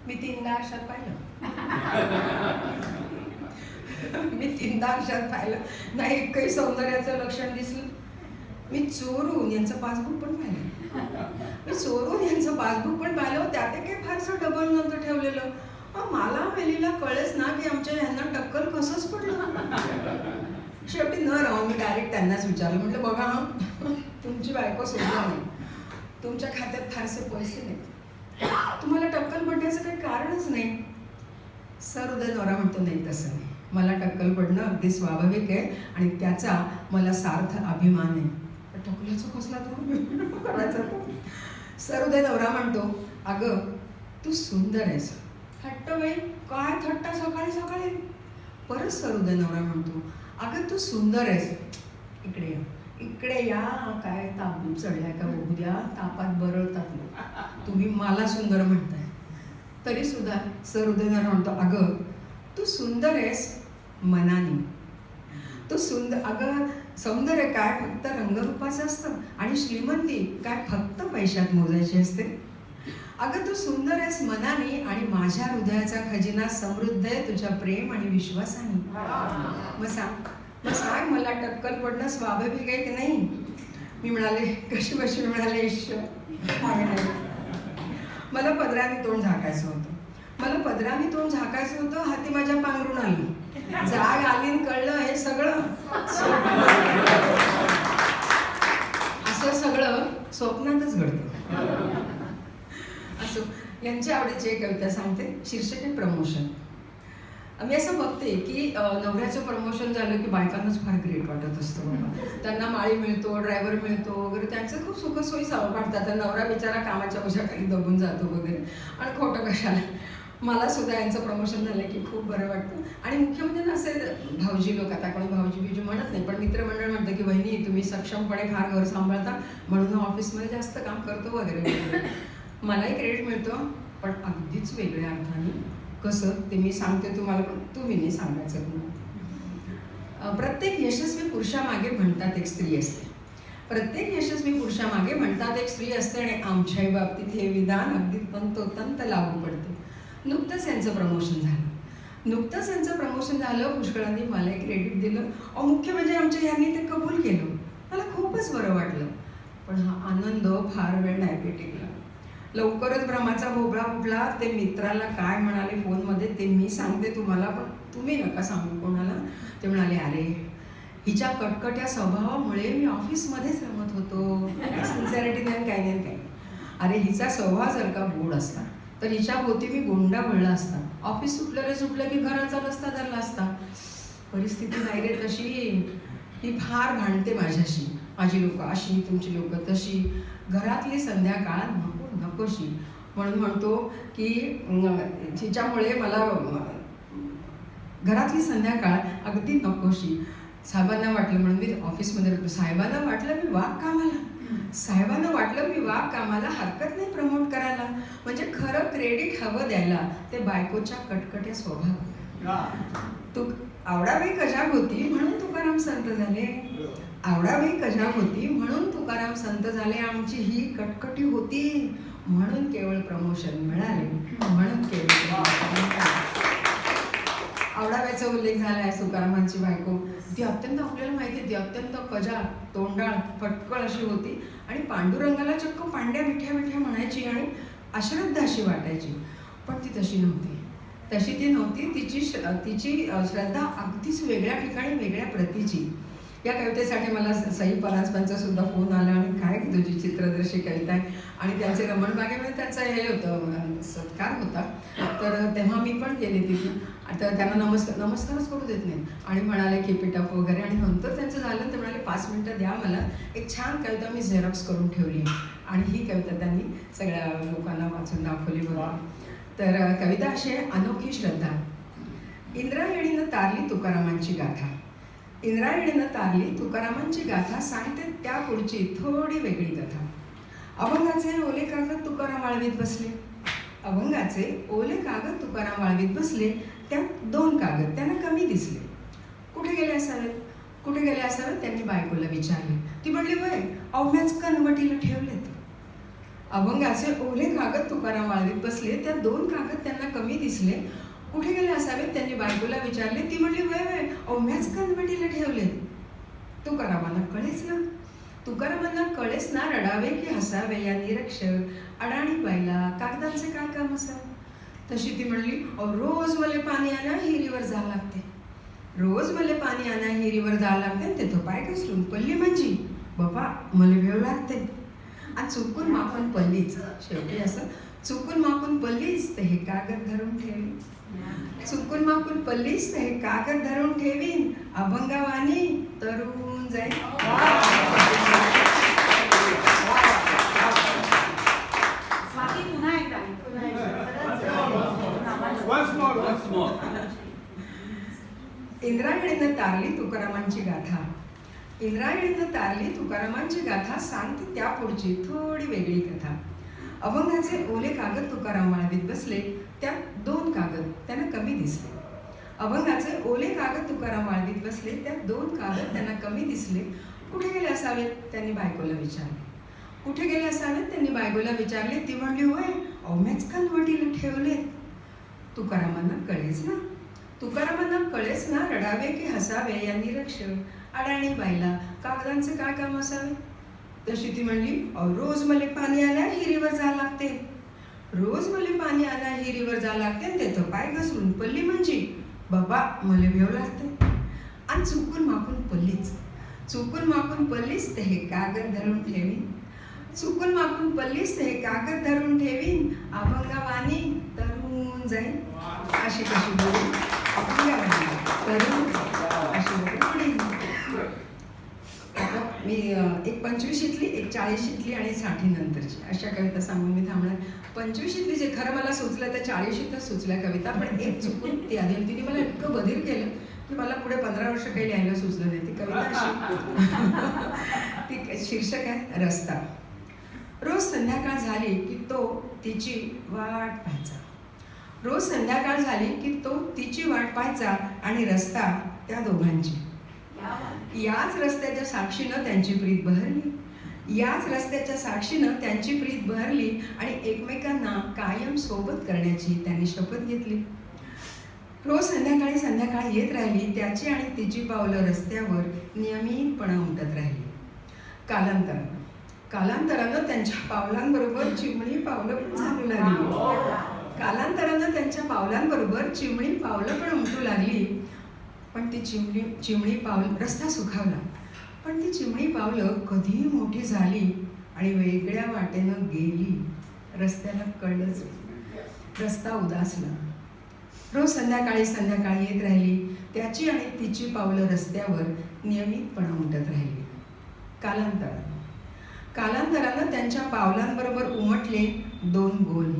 मी 3दा आरशात पाहिलं. मी 3दा आरशात पाहिलं, नाही इतकंही सौंदर्याचं लक्षण दिसलं. मी चोरून यांचं पासबुक पण पाहिलं. मी चोरून यांचं पासबुक पण पाहिलं. त्यात काही फारसं डबल नव्हतं ठेवलेलं. मला वेलीला कळेच ना की आमच्या ह्यांना टक्कल कसंच पडलं. शेवटी न राहून मी डायरेक्ट त्यांनाच विचारलं, म्हटलं बघा तुमची बायको सोडला नाही, तुमच्या खात्यात फारसे पैसे नाहीत, तुम्हाला टक्कल पडण्याचं काही कारणच नाही. सर उदय नवरा म्हणतो, नाही तसं नाही, मला टक्कल पडणं अगदी स्वाभाविक आहे आणि त्याचा मला सार्थ अभिमान आहे. टक्कलीचा कसला तो करायचा. सर उदय नवरा म्हणतो, अगं तू सुंदर आहेस. थट्ट बाई, काय थट्टा सकाळी सकाळी. परत सर उदय नवरा म्हणतो, अगं तू सुंदर आहेस, इकडे या, इकडे या, काय ताप चढल्या का बघू द्या, तापात बरळतात लोक, तुम्ही मला सुंदर म्हणताय. तरी सुद्धा सर उदय नवरा म्हणतो, अगं तू सुंदर आहेस मनाने. तू सुंदर, अगं सौंदर्य काय फक्त रंगरूपाचं असतं आणि श्रीमंती काय फक्त पैशात मोजायची असते. अगं तू सुंदर आहेस मनाने आणि माझ्या हृदयाचा खजिना समृद्ध आहे तुझ्या प्रेम आणि विश्वासाने. मग सांग मला टक्कल पडणं स्वाभाविक आहे की नाही. मी म्हणाले, कशी बशी. मी म्हणाले, मला पदराने तोंड झाकायचं होतं. हाती माझ्या पांघरून आली, जाग आली, कळलं हे सगळं असं सगळं स्वप्नातच घडतं. असो, यांच्या आवडीची एक कविता सांगते. शीर्षक आहे प्रमोशन. मी असं बघते की नवऱ्याचं प्रमोशन झालं की बायकांनाच फार ग्रेट वाटत असतं बाबा. त्यांना माळी मिळतो, ड्रायव्हर मिळतो वगैरे, त्यांचं खूप सुखसोयी वाटतात. तर नवरा बिचारा कामाच्या उशाखाली दबून जातो वगैरे. आणि खोटं कशाला, मला सुद्धा यांचं प्रमोशन झालं की खूप बरं वाटतं. आणि मुख्य म्हणजे ना, असे भाऊजी लोक, आता कोणी भाऊजी बिजू म्हणत नाही, पण मित्रमंडळ म्हणतं की बहिणी तुम्ही सक्षमपणे फार घर सांभाळता म्हणून ऑफिसमध्ये जास्त काम करतो वगैरे वगैरे. मलाही क्रेडिट मिळतं, पण अगदीच वेगळ्या अर्थाने. कसं ते मी सांगते तुम्हाला, पण तुम्ही नाही सांगायचं तुम्हाला. प्रत्येक यशस्वी पुरुषामागे म्हणतात एक स्त्री असते. आणि आमच्याही बाबतीत हे विधान अगदी तंतोतंत लागू पडते. नुकतंच यांचं प्रमोशन झालं. पुष्कळांनी मला क्रेडिट दिलं. मुख्य म्हणजे आमच्या यांनी ते कबूल केलं. मला खूपच बरं वाटलं. पण हा आनंद फार वेळ नाही टिकला. लवकरच भ्रमाचा भोपळा उठला. ते मित्राला काय म्हणाले फोनमध्ये ते मी सांगते तुम्हाला, पण तुम्ही नका सांगू कोणाला. ते म्हणाले, अरे हिच्या कटकट्या स्वभावामुळे मी ऑफिसमध्येच रमत होतो. सिन्सिअरिटी नाही, काही नाही, काही. अरे हिचा स्वभाव जर का गोड असता तर हिच्या भोवती मी गोंडा वळला असता. ऑफिस सुटलं की घराचा रस्ता धरला असता. परिस्थिती नाही रे तशी. ही फार भांडते माझ्याशी. माझी लोक अशी, तुमची लोक तशी. घरातली संध्याकाळ नकोशी. म्हणून म्हणतो की तिच्यामुळे मला घरातली संध्याकाळ अगदी नकोशी. साहेबांना वाटलं म्हणून मी ऑफिसमध्ये साहेबांना वाटलं मी वाघ कामाला हरकत नाही प्रमोट करायला. म्हणजे खरं क्रेडिट हवं द्यायला ते बायकोच्या कटकट्या स्वभाव. तू आवडाबाई कजाग होती म्हणून तुकाराम संत झाले. आमची ही कटकटी होती म्हणून केवळ प्रमोशन मिळाले. आवडाबाईचा उल्लेख झाला आहे. तुकारामांची बायको ती अत्यंत, आपल्याला माहिती आहे, ती अत्यंत कजा, तोंडाळ, फटकळ अशी होती. आणि पांडुरंगाला चक्क पांड्या मिठ्या म्हणायची आणि अश्रद्धा अशी वाटायची. पण ती तशी नव्हती. तिची श्रद्धा अगदीच वेगळ्या ठिकाणी, वेगळ्या प्रतीची. या कवितेसाठी मला सई परांजपेंचा सुद्धा फोन आला आणि काय तुझी चित्रदर्शी कविता आहे. आणि त्यांचे रमणबागेमध्ये त्यांचा हे होतं, सत्कार होता. तर तेव्हा मी पण गेले तिथे. आता त्यांना नमस्कारच करू देत नाही. आणि म्हणाले की पिटअप वगैरे. आणि नंतर त्यांचं झालं ते म्हणाले 5 मिनिटं द्या मला, एक छान कविता मी झेरॉक्स करून ठेवली. आणि ही कविता त्यांनी सगळ्या लोकांना वाचून दाखवली बघा. तर कविता अशी आहे, अनोखी श्रद्धा. इंद्रायणीनं तारली तुकारामांची गाथा सांगते त्या पुढची थोडी वेगळी कथा. अभंगाचे ओले कागद तुकाराम वाळवीत बसले. त्यात 2 कागद त्यांना कमी दिसले. कुठे गेले असावेत? कुठे गेले असावे त्यांनी बायकोला विचारले. ती म्हणली, वय अवम्याच कनवटीला ठेवलेत. अभंगाचे ओले कागद तुकाराम वाळवीत बसले. त्या 2 कागद त्यांना कमी दिसले. कुठे गेले असावेत त्यांनी बायकोला विचारले. ती म्हणली, वय अवम्याच कनवटीला ठेवलेत. तुकारामांना कळेच ना. तुकारामांना कळेच ना, रडावे की हसावे या निरक्षर अडाणी बाईला कागदांचे काय काम असावे. तशी ती म्हणली, रोज मले पाणी आणा हिरीवर जा लागते. रोज मले पाणी आणा हिरीवर जा लागते. ते तो पाय घसरून पल्ली म्हणजे बाबा मला वेळ लागते. आणि चुकून मापून पल्लीच. शेवटी असं चुकून मापून पल्लीच तर हे कागद धरून ठेवीन. चुकून मापून पल्लीच तर हे कागद धरून ठेवीन. अभंगावानी तरुण जाईल. इंद्रायणीनं तारली तुकारामांची गाथा. इंद्रायणीनं तारली तुकारामांची गाथा. सांगते त्या पुढची थोडी वेगळी कथा. अभंगाचे ओले कागद तुकाराम वाळवीत बसले. त्यात 2 कागद त्यांना कमी दिसले. अभंगाचे ओले कागद तुकाराम वाळवीत बसले. त्यात 2 कागद त्यांना कमी दिसले. कुठे गेले असावेत त्यांनी बायकोला विचारले. कुठे गेले असावेत त्यांनी बायकोला विचारले. ती म्हणली, होय अवम्याच कनवटीला ठेवले. तुकारामांना कळेच ना. तुकारामांना कळेच ना, रडावे की हसावे या निरक्षर अडाणी बाईला कागदांचे काय काम असावे. तशी ती म्हणली, रोज मले पाणी आल्या हिरीवर जा लागते. रोज मले पाणी आल्या हिरीवर जा लागते. ते तर पाय घसरून पल्ली म्हणजे बाबा मले वेळ लागते. आणि चुकून मापून पल्लीच. चुकून मापून पल्लीच ते हे कागद धरून ठेवीन. चुकून मापून पल्लीच ते हे कागद धरून ठेवीन. अभंगावानी तरुण जाईल. अशी कशी बोलून अभंगावानी तरुण अशी बोलून. आता मी एक 25शीतली, एक 40शीतली आणि 60 नंतरची अशा कविता सांगून मी थांबणार. 25शीतली जे खरं मला सुचलं त्या 40शीतच सुचल्या कविता. पण एक चुकून ती आधी तिने मला इतकं बधीर केलं की मला पुढे 15 वर्ष काही लिहायला सुचलं नाही. ती कविता अशी ती शीर्षक आहे रस्ता. रोज संध्याकाळ झाली की तो तिची वाट पाहायचा. रोज संध्याकाळ झाली की तो तिची वाट पाहायचा. आणि रस्ता त्या दोघांची. याच रस्त्याच्या साक्षीनं त्यांची प्रीत बहरली. याच रस्त्याच्या साक्षीनं त्यांची प्रीत बहरली. आणि एकमेकांना कायम सोबत करण्याची त्यांनी शपथ घेतली. रोज संध्याकाळी येत राहिली. त्याची आणि तिची पावलं रस्त्यावर नियमितपणे उमटत राहिली. कालांतरानं त्यांच्या पावलांबरोबर चिमणी पावलं पण चालू लागली. कालांतरानं त्यांच्या पावलांबरोबर चिमणी पावलं पण उमटू लागली. पण ती चिमणी पावलं रस्ता सुखावला. पण ती चिमणी पावलं कधी मोठी झाली आणि वेगळ्या वाटेनं गेली. रस्त्याला कळलंच. रस्ता उदासला. रोज संध्याकाळी येत राहिली. त्याची आणि तिची पावलं रस्त्यावर नियमितपणे उमटत राहिली. कालांतरानं त्यांच्या पावलांबरोबर उमटले 2 गोल.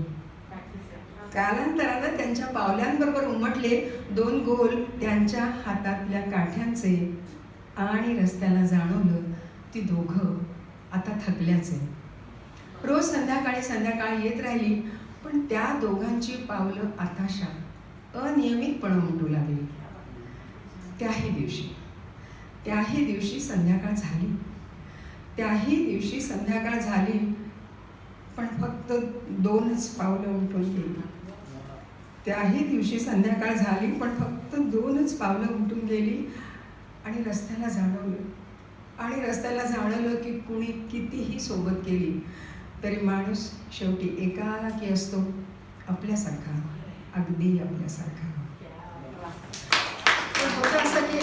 कालांतरानं त्यांच्या पावलांबरोबर उमटले 2 गोल त्यांच्या हातातल्या काठ्यांचे. आणि रस्त्याला जाणवलं ती दोघं आता थकल्याचे. रोज संध्याकाळी येत राहिली. पण त्या दोघांची पावलं आताशा अनियमितपणे उमटू लागली. त्याही दिवशी संध्याकाळ झाली. पण फक्त 2च पावलं उमटून गेली. त्याही दिवशी संध्याकाळ झाली. पण फक्त 2च पावलं उमटून गेली. आणि रस्त्याला जाणवलं की कुणी कितीही सोबत केली तरी माणूस शेवटी एकाकी असतो. आपल्यासारखा, अगदी आपल्यासारखा. पण होतं असं की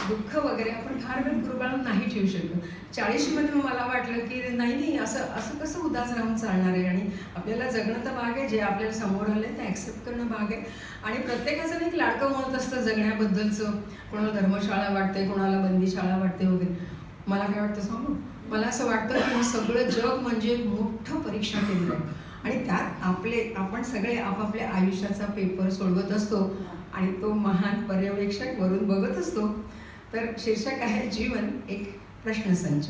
दुःख वगैरे आपण फार वेळ कुरबाळून नाही ठेवू शकत. 40मध्ये मला वाटलं की नाही असं कसं उदास राहून चालणार आहे. आणि आपल्याला जगणं तर भाग आहे. जे आपल्याला समोर आलं ते ॲक्सेप्ट करणं भाग आहे. आणि प्रत्येकाचं एक लाडकं म्हणत असतं जगण्याबद्दलचं. कोणाला धर्मशाळा वाटते, कोणाला बंदीशाळा वाटते वगैरे. मला काय वाटतं सांगू, मला असं वाटतं की सगळं जग म्हणजे एक मोठं परीक्षा केंद्र आहे. आणि त्यात आपण सगळे आपापल्या आयुष्याचा पेपर सोडवत असतो. आणि तो महान पर्यवेक्षक वरून बघत असतो. तर शीर्षक आहे जीवन एक प्रश्नसंच.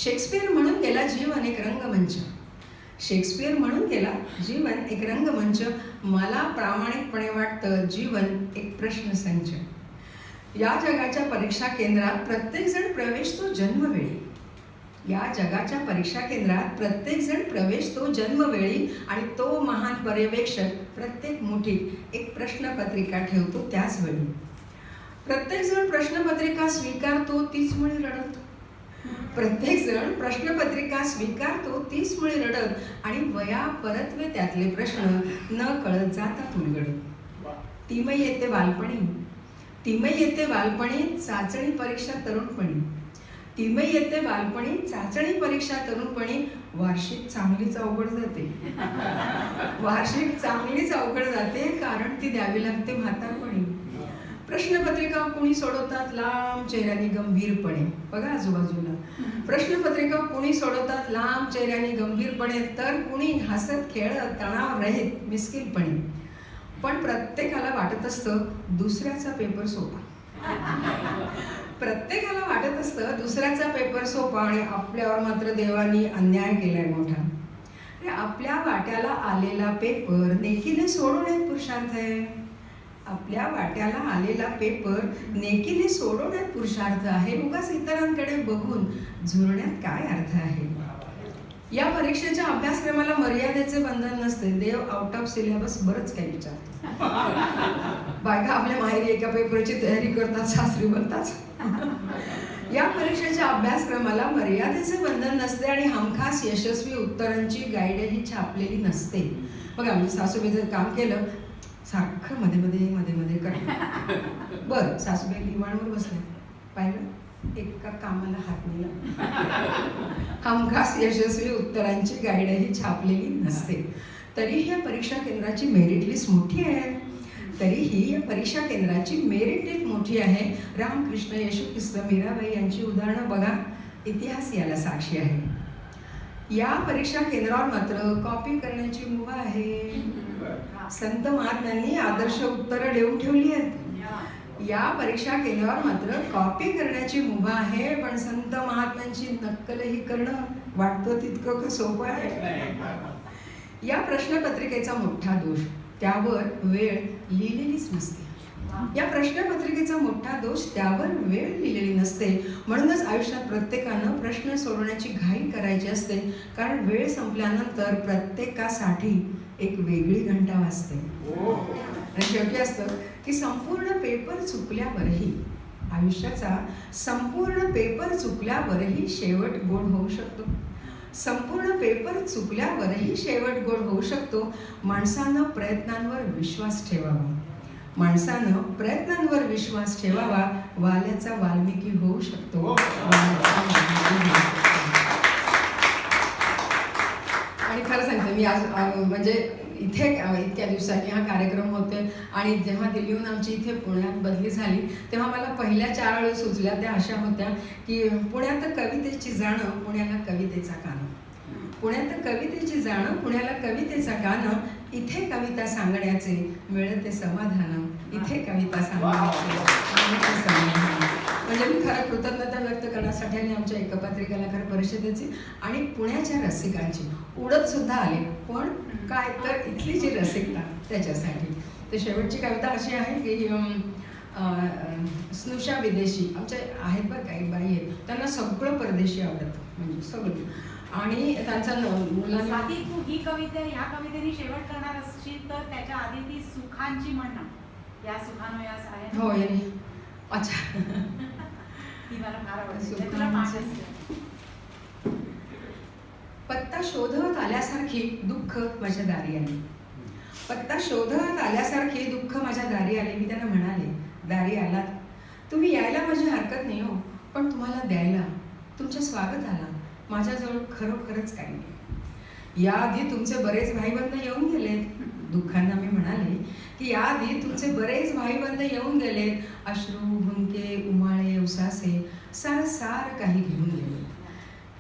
शेक्सपियर म्हणून गेला जीवन एक रंगमंच. शेक्सपियर म्हणून गेला जीवन एक रंगमंच. मला प्रामाणिकपणे वाटतं जीवन एक प्रश्नसंच. या जगाच्या परीक्षा केंद्रात प्रत्येकजण प्रवेशतो जन्मवेळी. या जगाच्या परीक्षा केंद्रात प्रत्येकजण प्रवेशतो जन्मवेळी आणि तो महान पर्यवेक्षक प्रत्येक मुठीत एक प्रश्नपत्रिका ठेवतो त्याच वेळी. प्रत्येकजण प्रश्नपत्रिका स्वीकारतो तीच मुळे रडत. प्रत्येकजण प्रश्नपत्रिका स्वीकारतो तीच मुळे रडत आणि वया परत्वे त्यातले प्रश्न न कळत जातात उलगडत. तीमही येते बालपणी, तीमही येते बालपणी चाचणी परीक्षा तरुणपणी. तीमही येते बालपणी चाचणी परीक्षा तरुणपणी. वार्षिक चांगलीच अवघड जाते, वार्षिक चांगलीच अवघड जाते कारण ती द्यावी लागते म्हातारपणी. प्रश्नपत्रिका कुणी सोडवतात लांब चेहऱ्याने गंभीरपणे. बघा आजूबाजूला प्रश्नपत्रिका कुणी सोडवतात लांब चेहऱ्याने गंभीरपणे तर कुणी हसत खेळत तणाव रहित मिस्किलपणे. पण प्रत्येकाला वाटत असतं दुसऱ्याचा पेपर सोपा. प्रत्येकाला वाटत असतं दुसऱ्याचा पेपर सोपा आणि आपल्यावर मात्र देवानी अन्याय केलाय मोठा. आपल्या वाट्याला आलेला पेपर नेकीने सोडवण्यात पुरुषार्थ आहे. आपल्या वाट्याला आलेला पेपर नेकीने सोडवण्यात पुरुषार्थ आहे. उगाच इतरांकडे बघून झुरण्यात काय अर्थ आहे. या परीक्षेच्या अभ्यासक्रमाला मर्यादेचे बंधन नसते. देव आउट ऑफ सिलेबस बरंच काही विचारतो. बायका आपल्या माहेरी एका पेपरची तयारी करतात, सासरी बनतात. या परीक्षेच्या अभ्यासक्रमाला मर्यादेचे बंधन नसते आणि हमखास यशस्वी उत्तरांची गाईडही छापलेली नसते. बघा म्हणजे सासूबाई जर काम केलं सारखं मध्ये मध्ये मध्ये मध्ये करतात. बरं सासूबाई विमानावर बसल्या पाहिलं एका कामाला हात नेला. हमखास यशस्वी उत्तरांची गाईडही छापलेली नसते. तरीही या परीक्षा केंद्राची मेरिट लिस्ट मोठी आहे. तरीही या परीक्षा केंद्राची मेरिट लिस्ट मोठी आहे. रामकृष्ण, येशू ख्रिस्त, मीराबाई यांची उदाहरणं बघा. इतिहास याला साक्षी आहे. या परीक्षा केंद्रावर मात्र कॉपी करण्याची मुभा आहे. संत महात्म्यांनी आदर्श उत्तरं देऊन ठेवली आहेत. या परीक्षा केंद्रावर मात्र कॉपी करण्याची मुभा आहे. पण संत महात्म्यांची नक्कलही करणं वाटतं तितकं का सोपं आहे. या प्रश्नपत्रिकेचा मोठा दोष त्यावर वेळ लिहिलेलीच नसते. या प्रश्नपत्रिकेचा मोठा दोष त्यावर वेळ लिहिलेली नसते. म्हणूनच आयुष्यात प्रत्येकानं प्रश्न सोडवण्याची घाई करायची असते. कारण वेळ संपल्यानंतर प्रत्येकासाठी एक वेगळी घंटा वाजते. आणि शेवटी असतं की संपूर्ण पेपर चुकल्यावरही आयुष्याचा संपूर्ण पेपर चुकल्यावरही शेवट गोड होऊ शकतो. संपूर्ण पेपर चुकल्यावरही शेवट गोड होऊ शकतो. माणसानं प्रयत्नांवर विश्वास ठेवावा. माणसानं प्रयत्नांवर विश्वास ठेवावा. वाल्याचा वाल्मिकी होऊ शकतो. आणि खरं सांगते मी आज म्हणजे इथे इतक्या दिवसांनी हा कार्यक्रम होतोय आणि जेव्हा दिल्लीहून आमची इथे पुण्यात बदली झाली तेव्हा मला पहिल्या 4 वेळी सुचल्या त्या अशा होत्या की पुण्यात कवितेची जाणं, पुण्याला कवितेचा कानं. पुण्यात कवितेची जाणं, पुण्याला कवितेचा कानं. इथे कविता सांगण्याचे मिळते समाधान. इथे कविता सांगण्याचे मिळते समाधान. म्हणजे मी खरं कृतज्ञता व्यक्त करण्यासाठी आणि आमच्या एकपात्री कलाकार परिषदेची आणि पुण्याच्या रसिकांची उडत सुद्धा आले. पण काय तर इथली जी रसिकता त्याच्यासाठी. तर शेवटची कविता अशी आहे की स्नुषा विदेशी आमच्या आहेत बरं काही बाई आहेत त्यांना सगळं परदेशी आवडतं म्हणजे सगळं. आणि त्यांचा मुलांना तू ही कविता ह्या कवितेने शेवट करणार असशील तर त्याच्या आधी ती सुखांची म्हणणं या सुखानयास आहे. हो यांनी अच्छा ती मला फार आवडते. तुला पाठ पत्ता शोधत आल्यासारखी दुःख माझ्या दारी आली. पत्ता शोधत आल्यासारखी दुःख माझ्या दारी आली. मी त्यांना म्हणाले दारी आलात तुम्ही यायला माझी हरकत नाही हो. पण तुम्हाला द्यायला तुमच्या स्वागताला माझ्याजवळ खरोखरच काही नाही. याआधी तुमचे बरेच भाईबंध येऊन गेलेत. दुःखांना मी म्हणाले की याआधी तुमचे बरेच भाईबंध येऊन गेलेत. अश्रू, भुंके, उमाळे, उसासे सारं काही घेऊन गेले.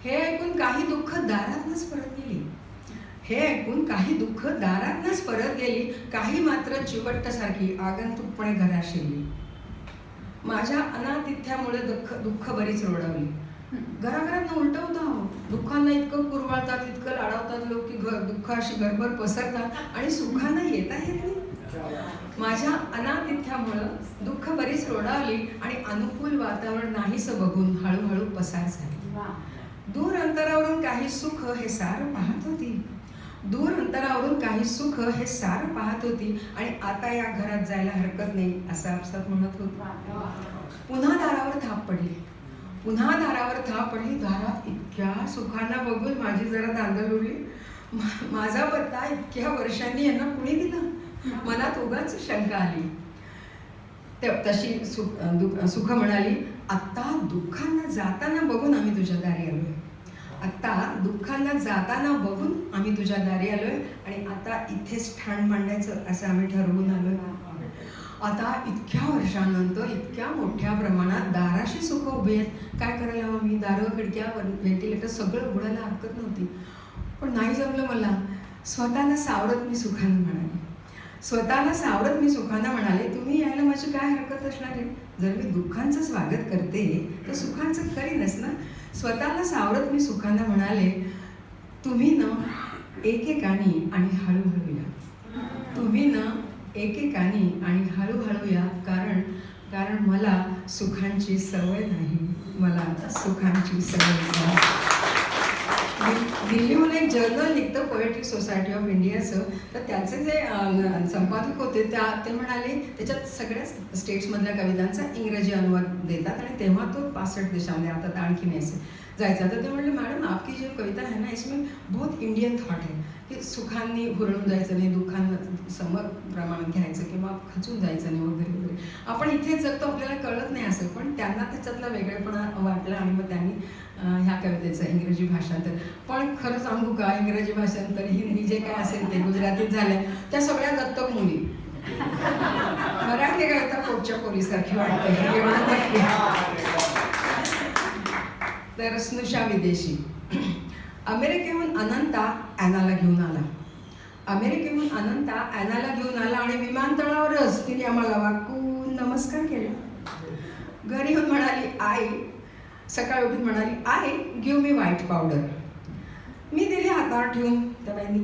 हे ऐकून काही दुःख दारातनच परत गेली. हे ऐकून काही दुःख दारातनच परत गेली. काही मात्र चिवट्टसारखी आगंतुकपणे घरात शिरली. माझ्या अनातिथ्यामुळे दुःख बरीच रोडावली. घराघरात उलट होतं. दुःखांना इतकं कुरवाळतात, इतकं लाडवतात लोक की दुःख अशी घरभर पसरतात आणि सुखांना येता येत नाही. माझ्या अनातिथ्यामुळं दुःख बरीच रोडावली आणि अनुकूल वातावरण नाहीसं बघून हळूहळू पसार झाली. दूर अंतरावरून काही सुख हे सार पाहत होती. दूर अंतरावरून काही सुख हे सार पाहत होती आणि आता या घरात जायला हरकत नाही असं आपसात म्हणत होती. पुन्हा दारावर थाप पडली. पुन्हा दारावर थाप पडली. दारात इतक्या सुखांना बघून माझी जरा धांदल उडली. माझा पत्ता इतक्या वर्षांनी यांना कुणी दिला? मनात उगाच शंका आली. तशी सुख म्हणाली, आत्ता दुःखांना जाताना बघून आम्ही तुझ्या दारी आलोय. आत्ता दुःखांना जाताना बघून आम्ही तुझ्या दारी आलोय आणि आता इथेच ठाण मांडायचं असं आम्ही ठरवून आलोय. आता इतक्या वर्षानंतर इतक्या मोठ्या प्रमाणात दाराशी सुख उभी आहेत. काय करायला हवं मी? दारं, खिडक्या, व्हेंटिलेटर सगळं उघडायला हरकत नव्हती. पण नाही जमलं मला. स्वतःला सावरत मी सुखानं म्हणाले. स्वतःला सावरत मी सुखानं म्हणाले, तुम्ही यायला माझी काय हरकत असणार आहे? जर मी दुःखांचं स्वागत करते तर सुखांचं करीनच ना. स्वतःला सावरत मी सुखानं म्हणाले, तुम्ही न एकेकानी आणि हळूहळू या. तुम्ही न एकेकानी आणि हळूहळू या. कारण मला सुखांची सवय नाही. मला सुखांची सवय नाही. दिल्लीहून एक जर्नल निघतं पोएट्री सोसायटी ऑफ इंडियाचं. तर त्याचे जे संपादक होते ते म्हणाले त्याच्यात सगळ्याच स्टेट्समधल्या कवितांचा इंग्रजी अनुवाद देतात आणि तेव्हा तो 65 देशामध्ये, आता तर आणखी नाही जायचा. तर ते म्हणले, मॅडम आपकी जो कविता है ना इसमें बहुत इंडियन थॉट है की सुखांनी हुरळून जायचं नाही, दुःखांना समप्रमाणात घ्यायचं किंवा खचून जायचं नाही वगैरे वगैरे. आपण इथेच जगतो, आपल्याला कळत नाही असं, पण त्यांना त्याच्यातला वेगळेपणा वाटला आणि मग त्यांनी ह्या कवितेचं इंग्रजी भाषांतर. पण खरं सांगू का, इंग्रजी भाषांतर हिंदी जे काय असेल ते गुजरातीत झाल्या त्या सगळ्या दत्तक मुली. मराठी कविता पोटच्या पोरीसारखी वाटते. तर स्नुषा विदेशी अमेरिकेहून अनंता ॲनाला घेऊन आला. अमेरिकेहून अनंता ॲनाला घेऊन आला आणि विमानतळावरच तिने आम्हाला वाकून नमस्कार केला. घरी येऊन म्हणाली, आई, सकाळी उठून म्हणाली, आई गिव्ह मी व्हाईट पावडर. मी दिली हातावर ठेवून त्या बाईंनी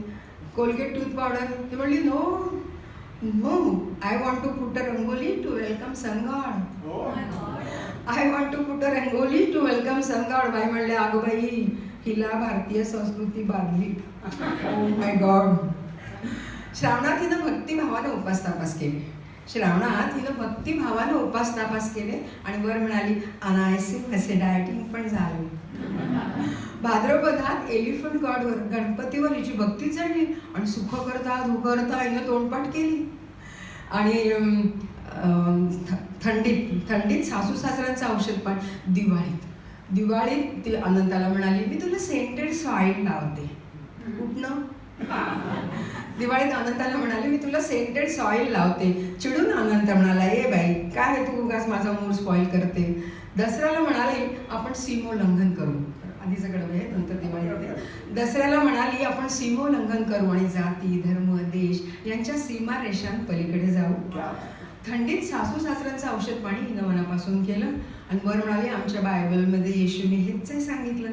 कोलगेट टूथ पावडर. ती म्हणली, no I want to put a rangoli to welcome sun god. I want to put a rangoli to welcome sun god. बाई म्हणले, अगं बाई, हिला भारतीय संस्कृती बाधली. माय गॉड. श्रावणात हिनं भक्तिभावानं उपास केले. श्रावणात हिनं भक्तिभावानं उपास केले आणि वर म्हणाली, अनायसे असे डायटिंग पण झाले. भाद्रपदात एलिफंट गॉडवर, गणपतीवर हिची भक्ती चढली आणि सुख करता हिनं तोंडपाठ केली. आणि थंडीत सासू सासऱ्यांचं औषध पण. दिवाळीत ती अनंताला म्हणाली, मी तुला सेंटेड सॉईल लावते. कुठनं? दिवाळीत अनंताला म्हणाले, मी तुला सेंटेड सॉईल लावते. चिडून अनंत म्हणाला, ए बाई, काय तू उगाच माझा मूड स्पॉईल करते. दसऱ्याला म्हणाले, आपण सीमोल्लंघन करू. आधी सगळं आहे, नंतर दिवाळी होते. दसऱ्याला म्हणाली, आपण सीमोल्लंघन करू आणि जाती, धर्म, देश यांच्या सीमारेषांपलीकडे जाऊ. थंडीत सासू सासऱ्यांचं औषध पाणी हिनं मनापासून केलं आणि वर म्हणाले, आमच्या बायबलमध्ये येशूने हेच सांगितलं.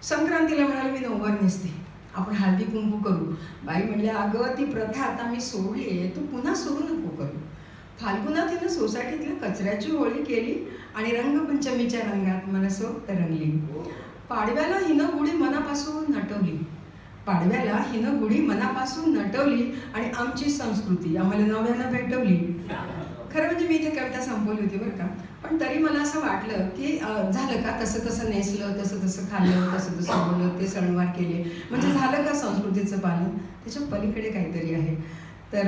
संक्रांतीला म्हणाले, मी नऊवार नेसते, आपण हळदी कुंकू करू. बाई म्हणले, अगं ती प्रथा आता मी सोडली आहे, तू पुन्हा सुरू नको करू. फाल्गुनात हिनं सोसायटीतल्या कचऱ्याची होळी केली आणि रंगपंचमीच्या रंगात मनसोक्त रंगली. पाडव्याला हिनं गुढी मनापासून नटवली आणि आमची संस्कृती आम्हाला नव्यानं भेटवली. खरं म्हणजे मी इथे कविता संपवली होती बरं का, पण तरी मला असं वाटलं की झालं का, तसं नेसलं, तसं खाल्लं, तसं बोललं, ते सणवार केले, म्हणजे झालं का संस्कृतीचं पालन? त्याच्या पलीकडे काहीतरी आहे. तर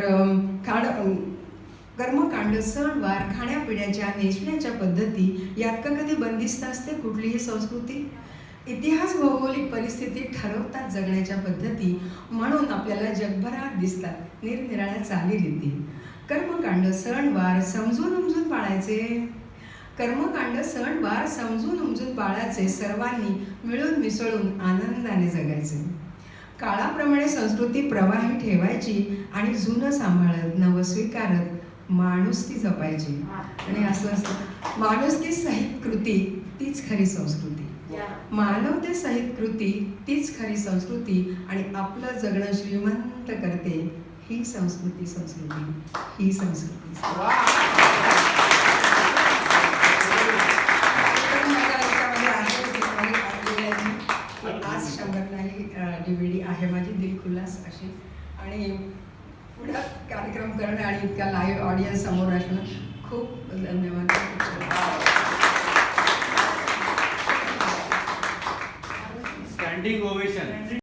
कर्मकांड, सणवार, खाण्यापिण्याच्या, नेसण्याच्या पद्धती यात का कधी बंदिस्त असते कुठलीही संस्कृती? इतिहास, भौगोलिक परिस्थिती ठरवतात जगण्याच्या पद्धती, म्हणून आपल्याला जगभरात दिसतात निरनिराळ्या चालीरीती. कर्मकांड, सणवार समजून उमजून पाळायचे, सर्वांनी मिळून मिसळून आनंदाने जगायचे. काळाप्रमाणे संस्कृती प्रवाही ठेवायची आणि जुनं सांभाळत, नवं स्वीकारत माणुसकी जपायची. आणि असं असतं, माणुसकी सहित कृती तीच खरी संस्कृती. मानवते सहित कृती तीच खरी संस्कृती आणि आपलं जगणं श्रीमंत करते ही संस्कृती ही संस्कृती. तर माझ्या याच्यामध्ये आहे ते काही आलेलं आहे मी. की आज 100 नाही DVD आहे माझी दिलखुलास अशी. आणि पुढ्यात कार्यक्रम करणं आणि इतका लाईव्ह ऑडियन्स समोर असणं खूप धन्यवाद. Standing ovation.